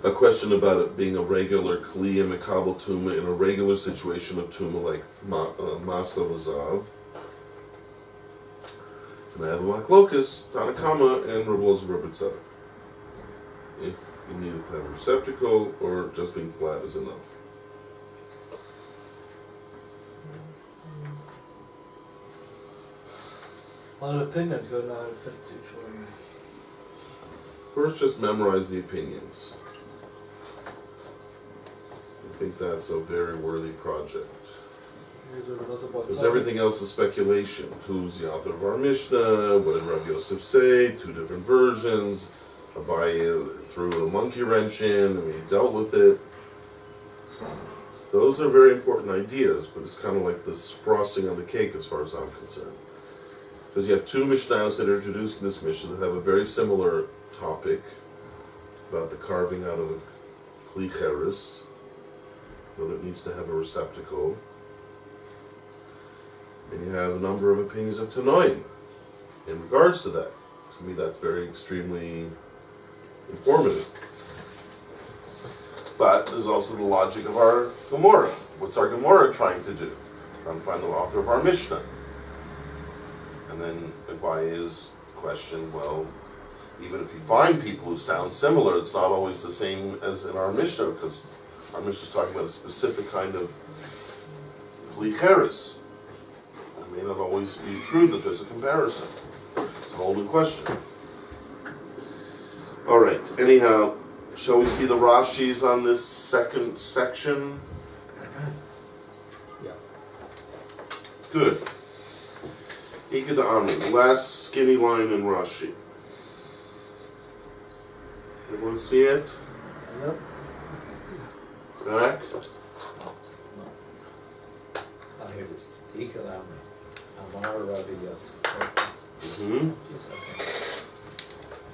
a question about it being a regular kli and makabel tuma in a regular situation of tuma like masa vazav. And I have a maklokas, Tanakama, and Rabbi Elazar Rabbi Tzadok. If you need it to have a receptacle or just being flat is enough. A lot of opinions go now how to fit each one. First, just memorize the opinions. I think that's a very worthy project. Because everything else is speculation. Who's the author of our Mishnah? What did Rav Yosef say? Two different versions. Abai threw a monkey wrench in and he dealt with it. Those are very important ideas, but it's kind of like this frosting on the cake as far as I'm concerned. Because you have two Mishnahs that are introduced in this Mishnah that have a very similar topic about the carving out of a kli cheres, whether it needs to have a receptacle. And you have a number of opinions of Tanoim in regards to that. To me, that's very extremely informative. But there's also the logic of our Gemora. What's our Gemora trying to do? Trying to find the author of our Mishnah. And then Abaye's question, well, even if you find people who sound similar, it's not always the same as in our Mishnah, because our Mishnah is talking about a specific kind of klicheres. It may not always be true that there's a comparison. It's a whole new question. All right, anyhow, shall we see the Rashis on this second section? Yeah. Good. Ika Amri, the last skinny line in Rashi. Everyone see it? Yep. Correct? Now here it is. Ikalamri. Amar Rabbi Yosef. Mm-hmm.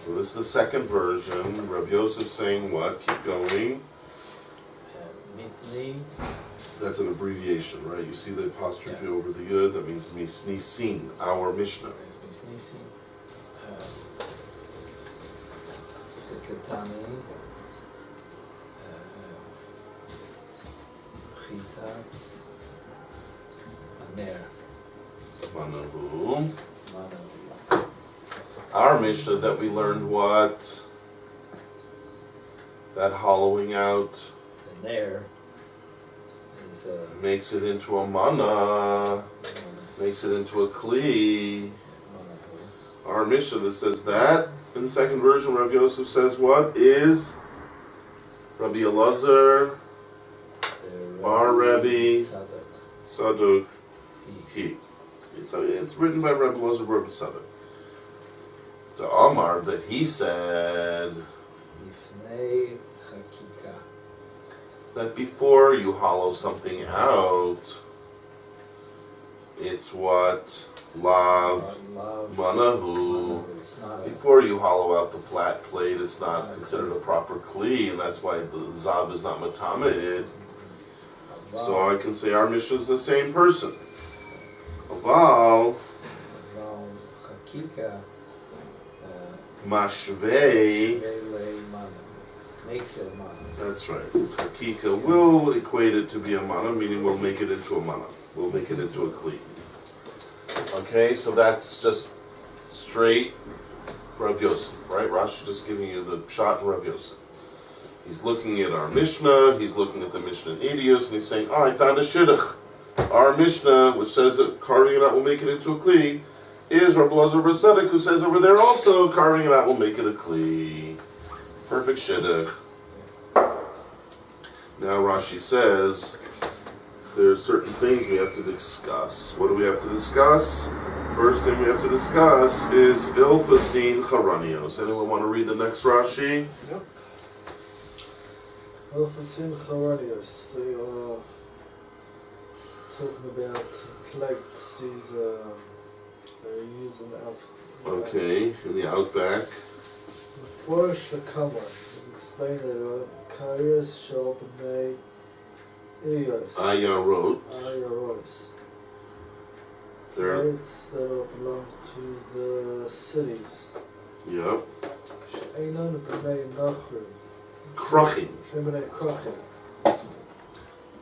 So this is the second version. Rav Yosef saying what? Keep going. Mitni. That's an abbreviation, right? You see the apostrophe over the yud? That means Nisin, our Mishnah. Nisi. The Katani. Chitat. Aner. Manahu. Manu. Our Mishnah that we learned what? That hollowing out The Ner is makes it into a mana, makes it into a kli. Our Mishnah that says that, in the second version, Rav Yosef says what is Rabbi Elazar Bar Rebbe Saduk He. It's written by Rabbi Elazar Bar Saduk. To Amar that he said Ifnei Hakika. that before you hollow something out, it's what lav manahu. It's not a Before you hollow out the flat plate, it's not considered a proper kli, and that's why the zav is not matamid. So I can say our Mishnah is the same person. Aval Hakika. mashvei. Makes it a mana. That's right. Hakika will equate it to be a mana, meaning we'll make it into a mana. We'll make it into a kli. Okay, so that's just straight Rav Yosef, right? Rosh is just giving you the shot in Rav Yosef. He's looking at our Mishnah, he's looking at the Mishnah in Idios, and he's saying, I found a shidduch. Our Mishnah, which says that carving it out will make it into a kli, is Rabbi Elazar bar Tzadok, who says over there also, carving it out will make it a kli. Perfect shidduch. Now Rashi says, there's certain things we have to discuss. What do we have to discuss? First thing we have to discuss is Ilfasin Charanios. Anyone want to read the next Rashi? Yep. Alphasin Charanios. They are talking about plates. They're using out. Okay, in the outback. Before Shakama, explain that Kairos shall be Iyos. Ayarot. Ayaros. There. Plates that belong to the cities. Yep. She'einon b'nei Nachrim. Krachim. She'b'nei Krachim.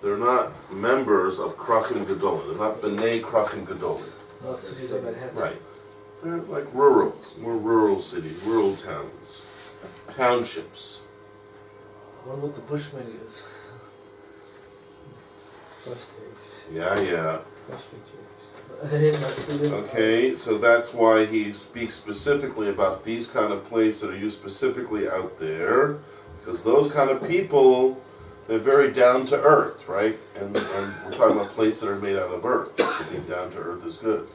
They're not members of Krachim Gedolim. They're not B'nai Krachim Gedolim. Not cities of Manhattan. Right. They're like rural. We're rural cities, rural towns. Townships. I wonder what the Bushman is. Yeah. Okay. Okay, so that's why he speaks specifically about these kind of plates that are used specifically out there, because those kind of people, they're very down to earth, right? And we're talking about plates that are made out of earth. So being down to earth is good.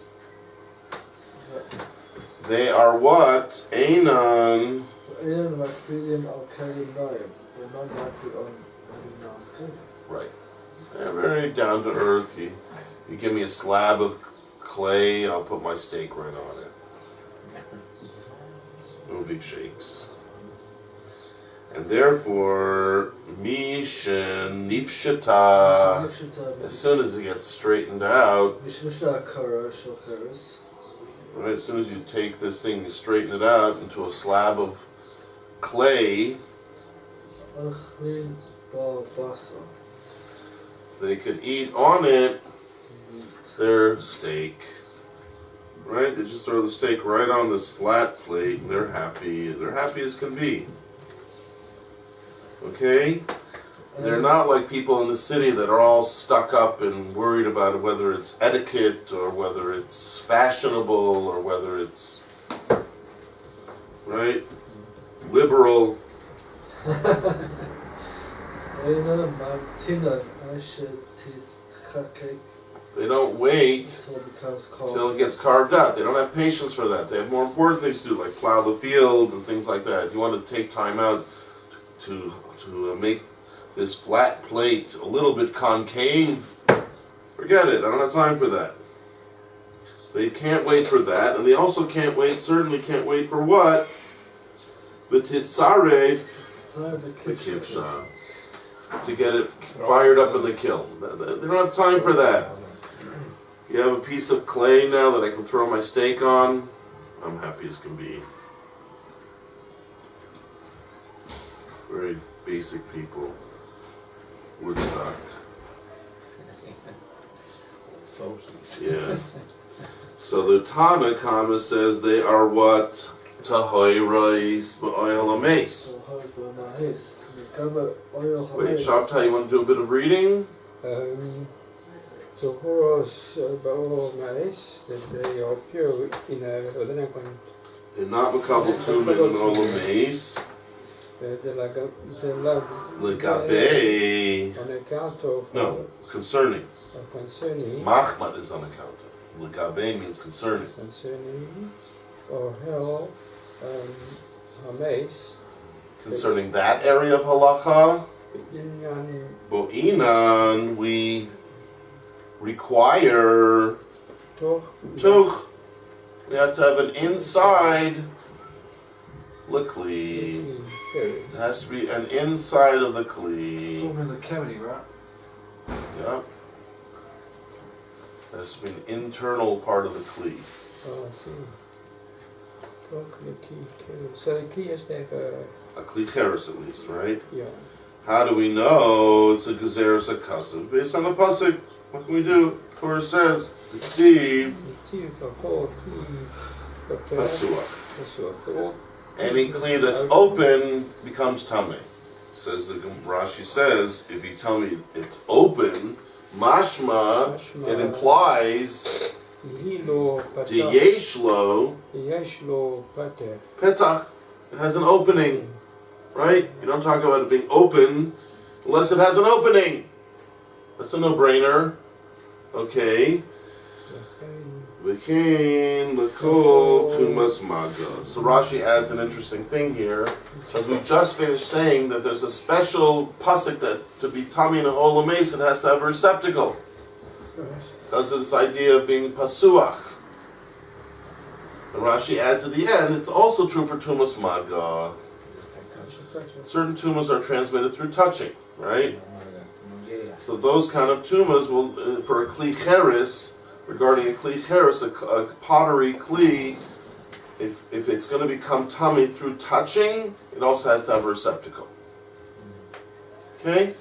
They are what? Einan. They're not likely on Naskin. Right. They're very down to earth. You give me a slab of clay, I'll put my steak right on it. No big shakes. And therefore, Mishen Nifshata, as soon as it gets straightened out, right, as soon as you take this thing, you straighten it out into a slab of clay, they could eat on it their steak. right? They just throw the steak right on this flat plate, and they're happy. They're happy as can be. Okay? They're not like people in the city that are all stuck up and worried about whether it's etiquette or whether it's fashionable or whether it's, right, liberal. They don't wait until it gets carved out. They don't have patience for that. They have more important things to do, like plow the field and things like that. If you want to take time out to make this flat plate a little bit concave, forget it. I don't have time for that. They can't wait for that, and they also certainly can't wait for what? V'titzaref v'kibsha, to get it fired up in the kiln. They don't have time for that. You have a piece of clay now that I can throw my steak on. I'm happy as can be. Very basic people. Woodstock. Yeah. So the Tana Kama says they are what? Tahoirais b'oil ames. Wait, Shabtai, you want to do a bit of reading? Tohoros ba'ol ma'is, that they are pure in a They're not makabel tumah in oil ames. Legabei. On account of. No, concerning. Concerning. Machmat is on account of. Legabei means concerning. Concerning, or hell, hames. Concerning that area of halacha, Inyan bo'inan, we require toch. tuch. We have to have an inside Kli. It has to be an inside of the Kli. Talking of the cavity, right? Yeah. It has to be an internal part of the Kli. Oh, I see. Toch the key. So the key has to have a. A Kli cheres at least, right? Yeah. How do we know it's a gezeres akasav? Based on the pasuk, what can we do? Torah says, "Ksiv pasuach." Any kli that's open becomes tameh. Says the Rashi says, if you tell me it's open, mashma, it implies yeshlo petach. It has an opening, right? You don't talk about it being open unless it has an opening. That's a no-brainer. Okay. V'kein l'kol tumas maga. So Rashi adds an interesting thing here, because we just finished saying that there's a special pasuk that to be tami in an olames, it has to have a receptacle, because of this idea of being pasuach. And Rashi adds at the end, it's also true for tumas maga. Certain tumas are transmitted through touching, right? So those kind of tumas will, for a kli cheres, regarding a kli cheres, a pottery kli, if it's going to become tummy through touching, it also has to have a receptacle. Okay?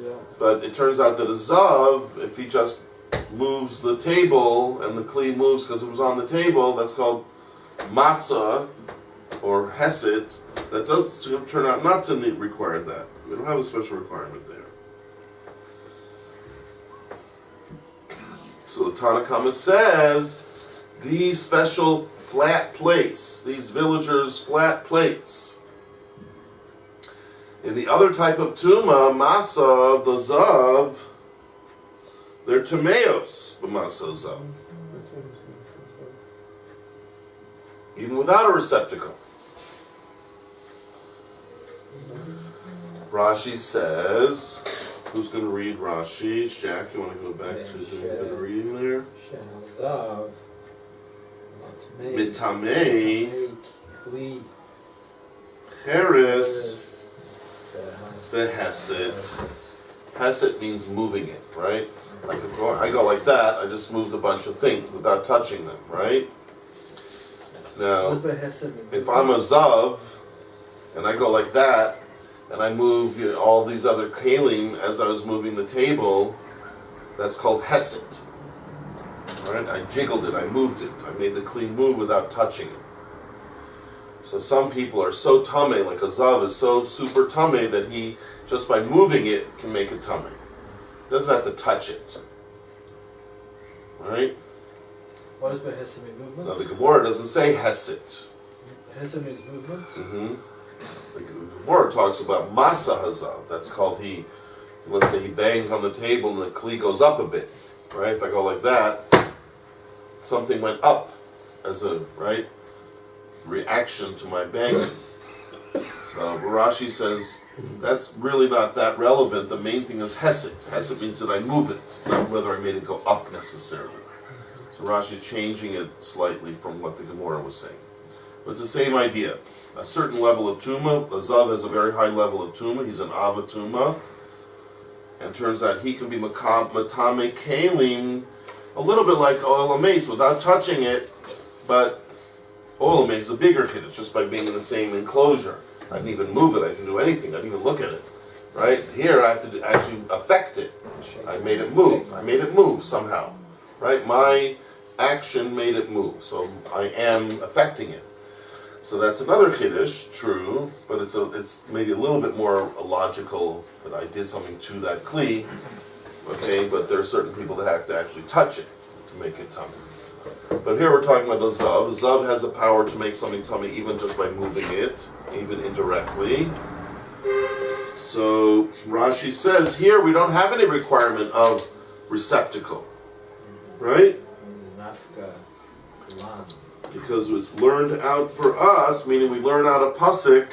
Yeah. But it turns out that a zav, if he just moves the table and the kli moves because it was on the table, that's called masa or hesed. That does turn out not to require that. We don't have a special requirement there. So the Tanna Kama says these special flat plates, these villagers' flat plates. In the other type of tuma, masa of the zav, they're tumeos, the masa zav. Even without a receptacle. Rashi says, who's going to read Rashi? Jack, you want to go back to doing a bit of reading there? Zav. Mitamei, Cheres, the Hesed. Hesed means moving it, right? Like if I go like that, I just moved a bunch of things without touching them, right? Now, if I'm a Zav, and I go like that, and I move all these other kalim as I was moving the table, that's called Hesed. Right? I jiggled it, I moved it, I made the kli move without touching it. So some people are so tameh, like a zav is so super tameh that he, just by moving it, can make it tameh. Doesn't have to touch it. Right? What is by Hesed mean movement? Now the Gemora doesn't say hesed. Hesed means movement. The Gemora talks about masa hazav. That's called let's say he bangs on the table and the kli goes up a bit. Right? If I go like that, something went up as a reaction to my banging. So Rashi says that's really not that relevant. The main thing is hesed. Hesed means that I move it, not whether I made it go up necessarily. So Rashi is changing it slightly from what the Gemora was saying. But it's the same idea. A certain level of tuma, the zav has a very high level of tuma. He's an ava tuma. And turns out he can be matame kalim, a little bit like oil mace without touching it, but oil mace is a bigger hit. It's just by being in the same enclosure. I didn't even move it. I didn't do anything. I didn't even look at it. Right? Here I have to actually affect it. I made it move. I made it move somehow. Right? My action made it move. So I am affecting it. So that's another chiddush, true, but it's maybe a little bit more logical that I did something to that kli. Okay, but there are certain people that have to actually touch it to make it tummy. But here we're talking about the zav. Zav has the power to make something tummy even just by moving it, even indirectly. So Rashi says here we don't have any requirement of receptacle, right? Because it's learned out for us, meaning we learn out a pasuk.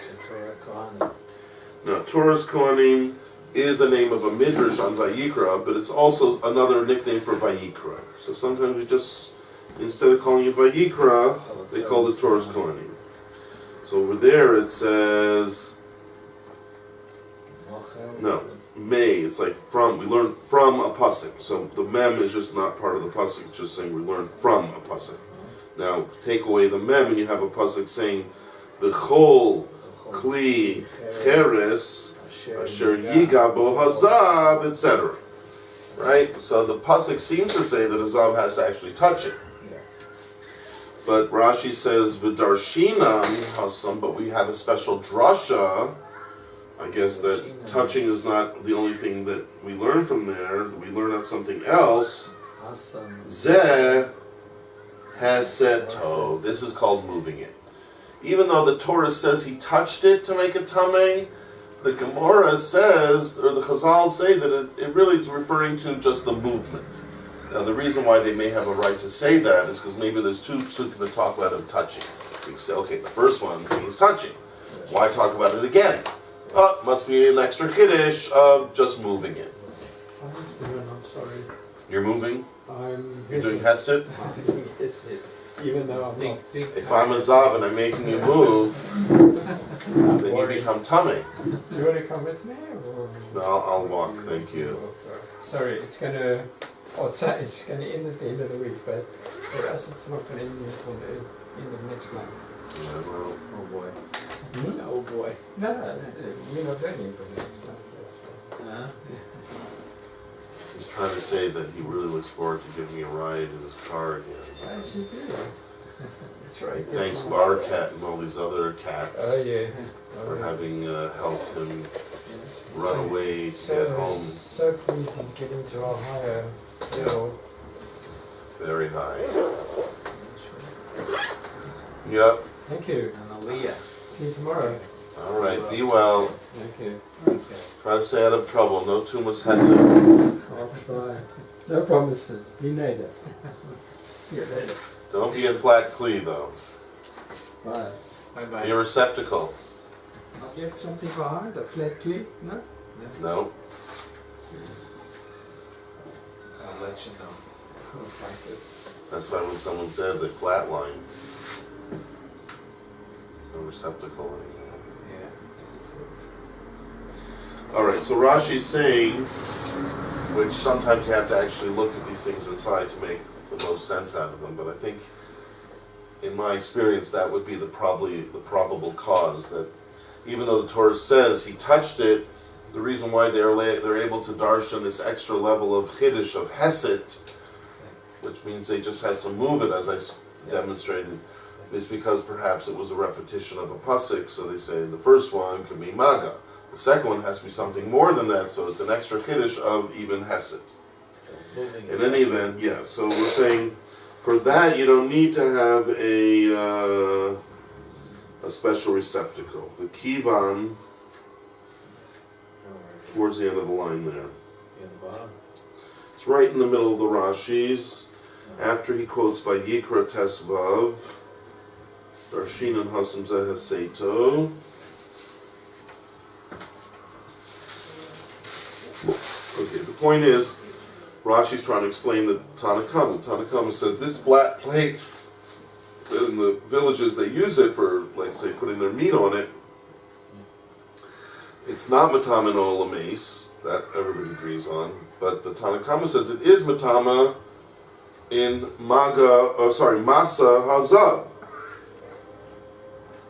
Now, Torah's Kohanim is a name of a midrash on Vayikra, but it's also another nickname for Vayikra. So sometimes we just, instead of calling it Vayikra, they call it Torah's Kohanim. So over there it says, no, May, it's like from, we learn from a pasuk. So the mem is just not part of the pasuk, it's just saying we learn from a pasuk. Now, take away the mem and you have a pasuk saying, V'chol kli cheres asher yiga bo hazav, etc. Right? So the pasuk seems to say that a zav has to actually touch it. But Rashi says, V'darshinam hasam, but we have a special drasha. I guess that touching is not the only thing that we learn from there. We learn out something else. Zeh hesed tov. This is called moving it. Even though the Torah says he touched it to make it tameh, the Gemora says, or the Chazal say that it really is referring to just the movement. Now the reason why they may have a right to say that is because maybe there's two psukim that talk about him touching. You say, okay, the first one means touching. Why talk about it again? Oh, must be an extra kiddush of just moving it. I'm sorry. You're moving? You're doing hesed? I'm doing hesed. Even though I'm not. If I'm a zav and I'm making you move, then you become tameh. You want to come with me? Or? No, I'll walk, thank you. Sorry, it's going to end at the end of the week, but for us it's not going to end until the end of next month. Yeah, well, Oh boy. Oh boy. No, we're not going until next month. he's trying to say that he really looks forward to giving me a ride in his car again. I actually do. That's right. Thanks Barcat and all these other cats Oh yeah. for having helped him run away to get home. So pleased he's getting to a higher level. Very high. Yep. Thank you. And Aliyah. See you tomorrow. All right. Be well. Thank you. Okay. Try to stay out of trouble. No tumas hesed. I'll try. No promises. Be later. See you later. Don't be a flat kli though. Bye. Bye-bye. Be a receptacle. I'll give something for her, a flat clip, no? No. I'll let you know. Oh, thank you. That's why when someone's dead, they flatline. No receptacle anymore. Yeah. That's it. All right. So Rashi's saying, which sometimes you have to actually look at these things inside to make the most sense out of them. But I think, in my experience, that would be the probable cause that. Even though the Torah says he touched it, the reason why they're able to darshan this extra level of chiddush, of hesed, which means they just has to move it, as I demonstrated, is because perhaps it was a repetition of a pasuk, so they say the first one could be maga. The second one has to be something more than that, so it's an extra kiddush of even hesed. In any event, yeah, so we're saying for that you don't need to have a special receptacle. The kivan, towards the end of the line there. It's right in the middle of the Rashis, after he quotes by Yikra Tesvav, Darshin and Hasam Zeheseto. Okay, the point is, Rashi's trying to explain the Tanakama. Tanakama says this flat plate, in the villages they use it for, let's say, putting their meat on it. It's not matama in olames, that everybody agrees on, but the Tanakama says it is matama in masa hazav,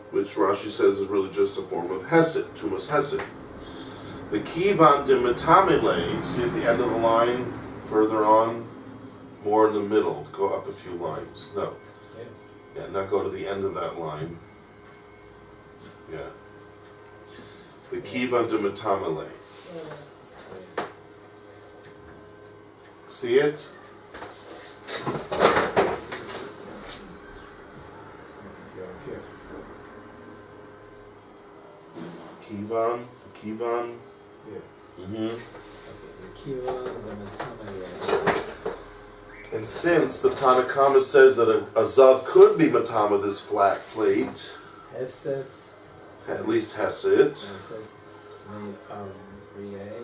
which Rashi says is really just a form of hesed, tumas hesed. The kivan de matamile, see at the end of the line, further on, more in the middle, go up a few lines. No. Yeah, not go to the end of that line. Yeah. The kivan de matamile. See it? Kivan. Yeah. And since the Tanakhama says that a zav could be matama this flat plate, Hesed. at least hesed,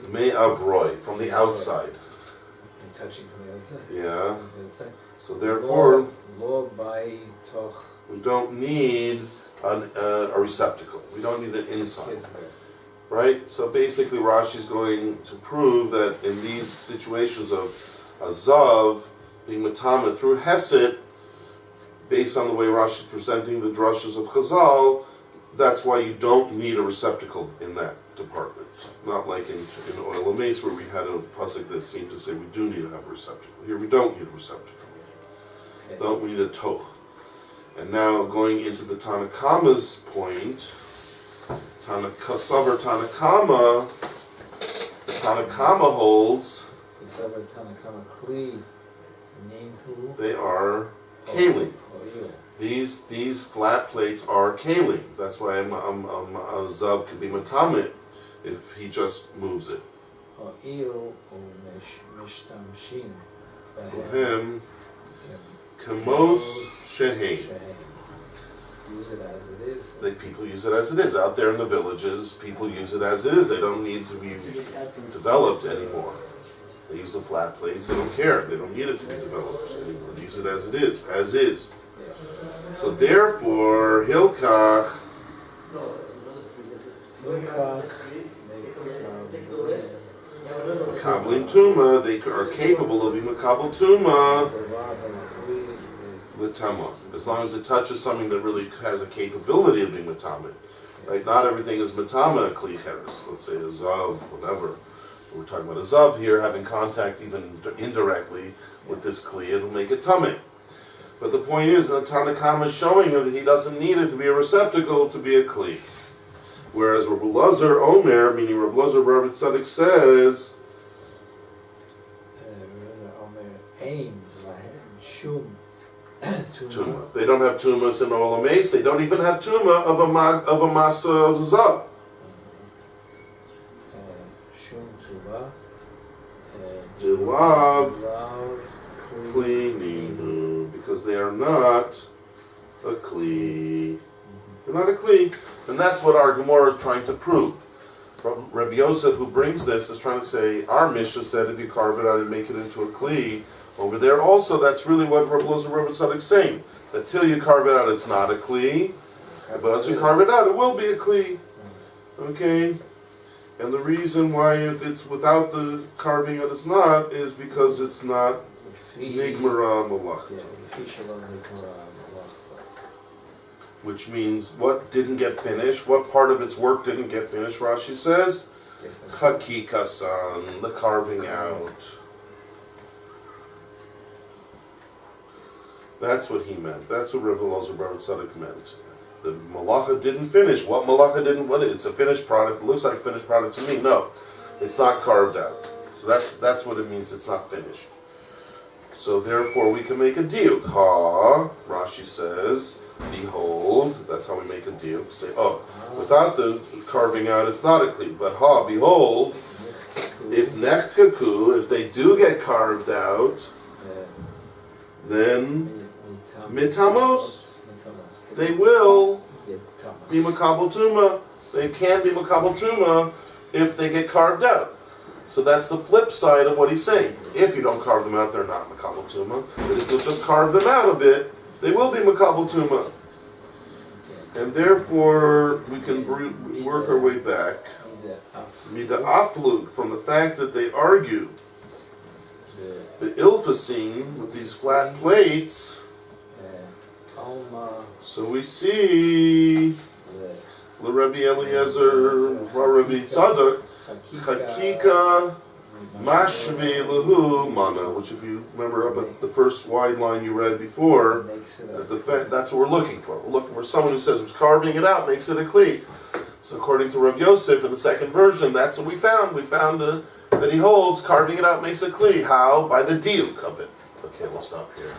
may avroi, from the outside. Touching from the outside. Yeah. Outside. So therefore, Lo by toch. we don't need a receptacle. We don't need an inside. Right? So basically Rashi's going to prove that in these situations of a zav being matama through hesed, based on the way Rashi's presenting the drushes of Chazal, that's why you don't need a receptacle in that department. Not like in oil mace where we had a pasuk that seemed to say we do need to have a receptacle. Here we don't need a receptacle. We need a toch. And now going into the Tanakama's point, Savar Tanakama, the Tanakama holds they are kalim. These flat plates are kalim. That's why a zav could be matamit if he just moves it. Him kamos shehein. Use it as it is. People use it as it is. Out there in the villages, people use it as it is. They don't need to be developed anymore. They use the flat plates. They don't care. They don't need it to be developed anymore. They use it as it is, as is. So therefore, Hilkach, Makablim Tuma, they are capable of being Makabel Tuma L'Tama, as long as it touches something that really has a capability of being Matama. Like not everything is Matama Kli Cheres. Let's say a Zav, whatever. We're talking about a Zav here having contact even indirectly with this Kli, it'll make it Tameh. But the point is that Tanakama is showing that he doesn't need it to be a receptacle to be a Kli. Whereas Rabbi Lazar Omer, meaning Rabbi Lazar Bar Tzaddik says, Tuma. They don't have tumas in Olam Mace. They don't even have tuma of a masa of zav. Dilav kli, because they are not a kli. They're not a kli, and that's what our Gemora is trying to prove. Rabbi Yosef, who brings this, is trying to say our Mishnah said if you carve it out and make it into a kli. Over there also, that's really what Rabbi Lazar Bar Tzaddik is saying. That till you carve it out, it's not a kli. But once you carve it out, it will be a kli. Okay? And the reason why if it's without the carving out it's not, is because it's not nigmara malachta. Which means what didn't get finished, what part of its work didn't get finished, Rashi says? Chakikasan, the carving out. That's what he meant. That's what Rav Elazar Bar Tzadok meant. The malacha didn't finish. What malacha didn't? What? It's a finished product. It looks like a finished product to me. No, it's not carved out. So that's what it means. It's not finished. So therefore, we can make a diuk. Ha, Rashi says, behold. That's how we make a diuk. Say, oh, without the carving out, it's not a kli. But ha, behold, if nechkaku, if they do get carved out, then mitamos, they will be makabel tuma. They can be makabel tuma if they get carved out. So that's the flip side of what he's saying. If you don't carve them out, they're not makabel tuma. But if you'll just carve them out a bit, they will be makabel tuma. And therefore, we can work our way back. Mida aflut, from the fact that they argue the ilfasine with these flat plates. So we see the Rabbi Eliezer, Rabbi Tzadok, Chakika Mashve Lahu Mana, which if you remember up at the first wide line you read before, that's what we're looking for. We're looking for someone who says who's carving it out makes it a kli. So according to Rav Yosef in the second version, that's what we found. We found that he holds carving it out makes a kli. How? By the diuk of it. Okay, we'll stop here.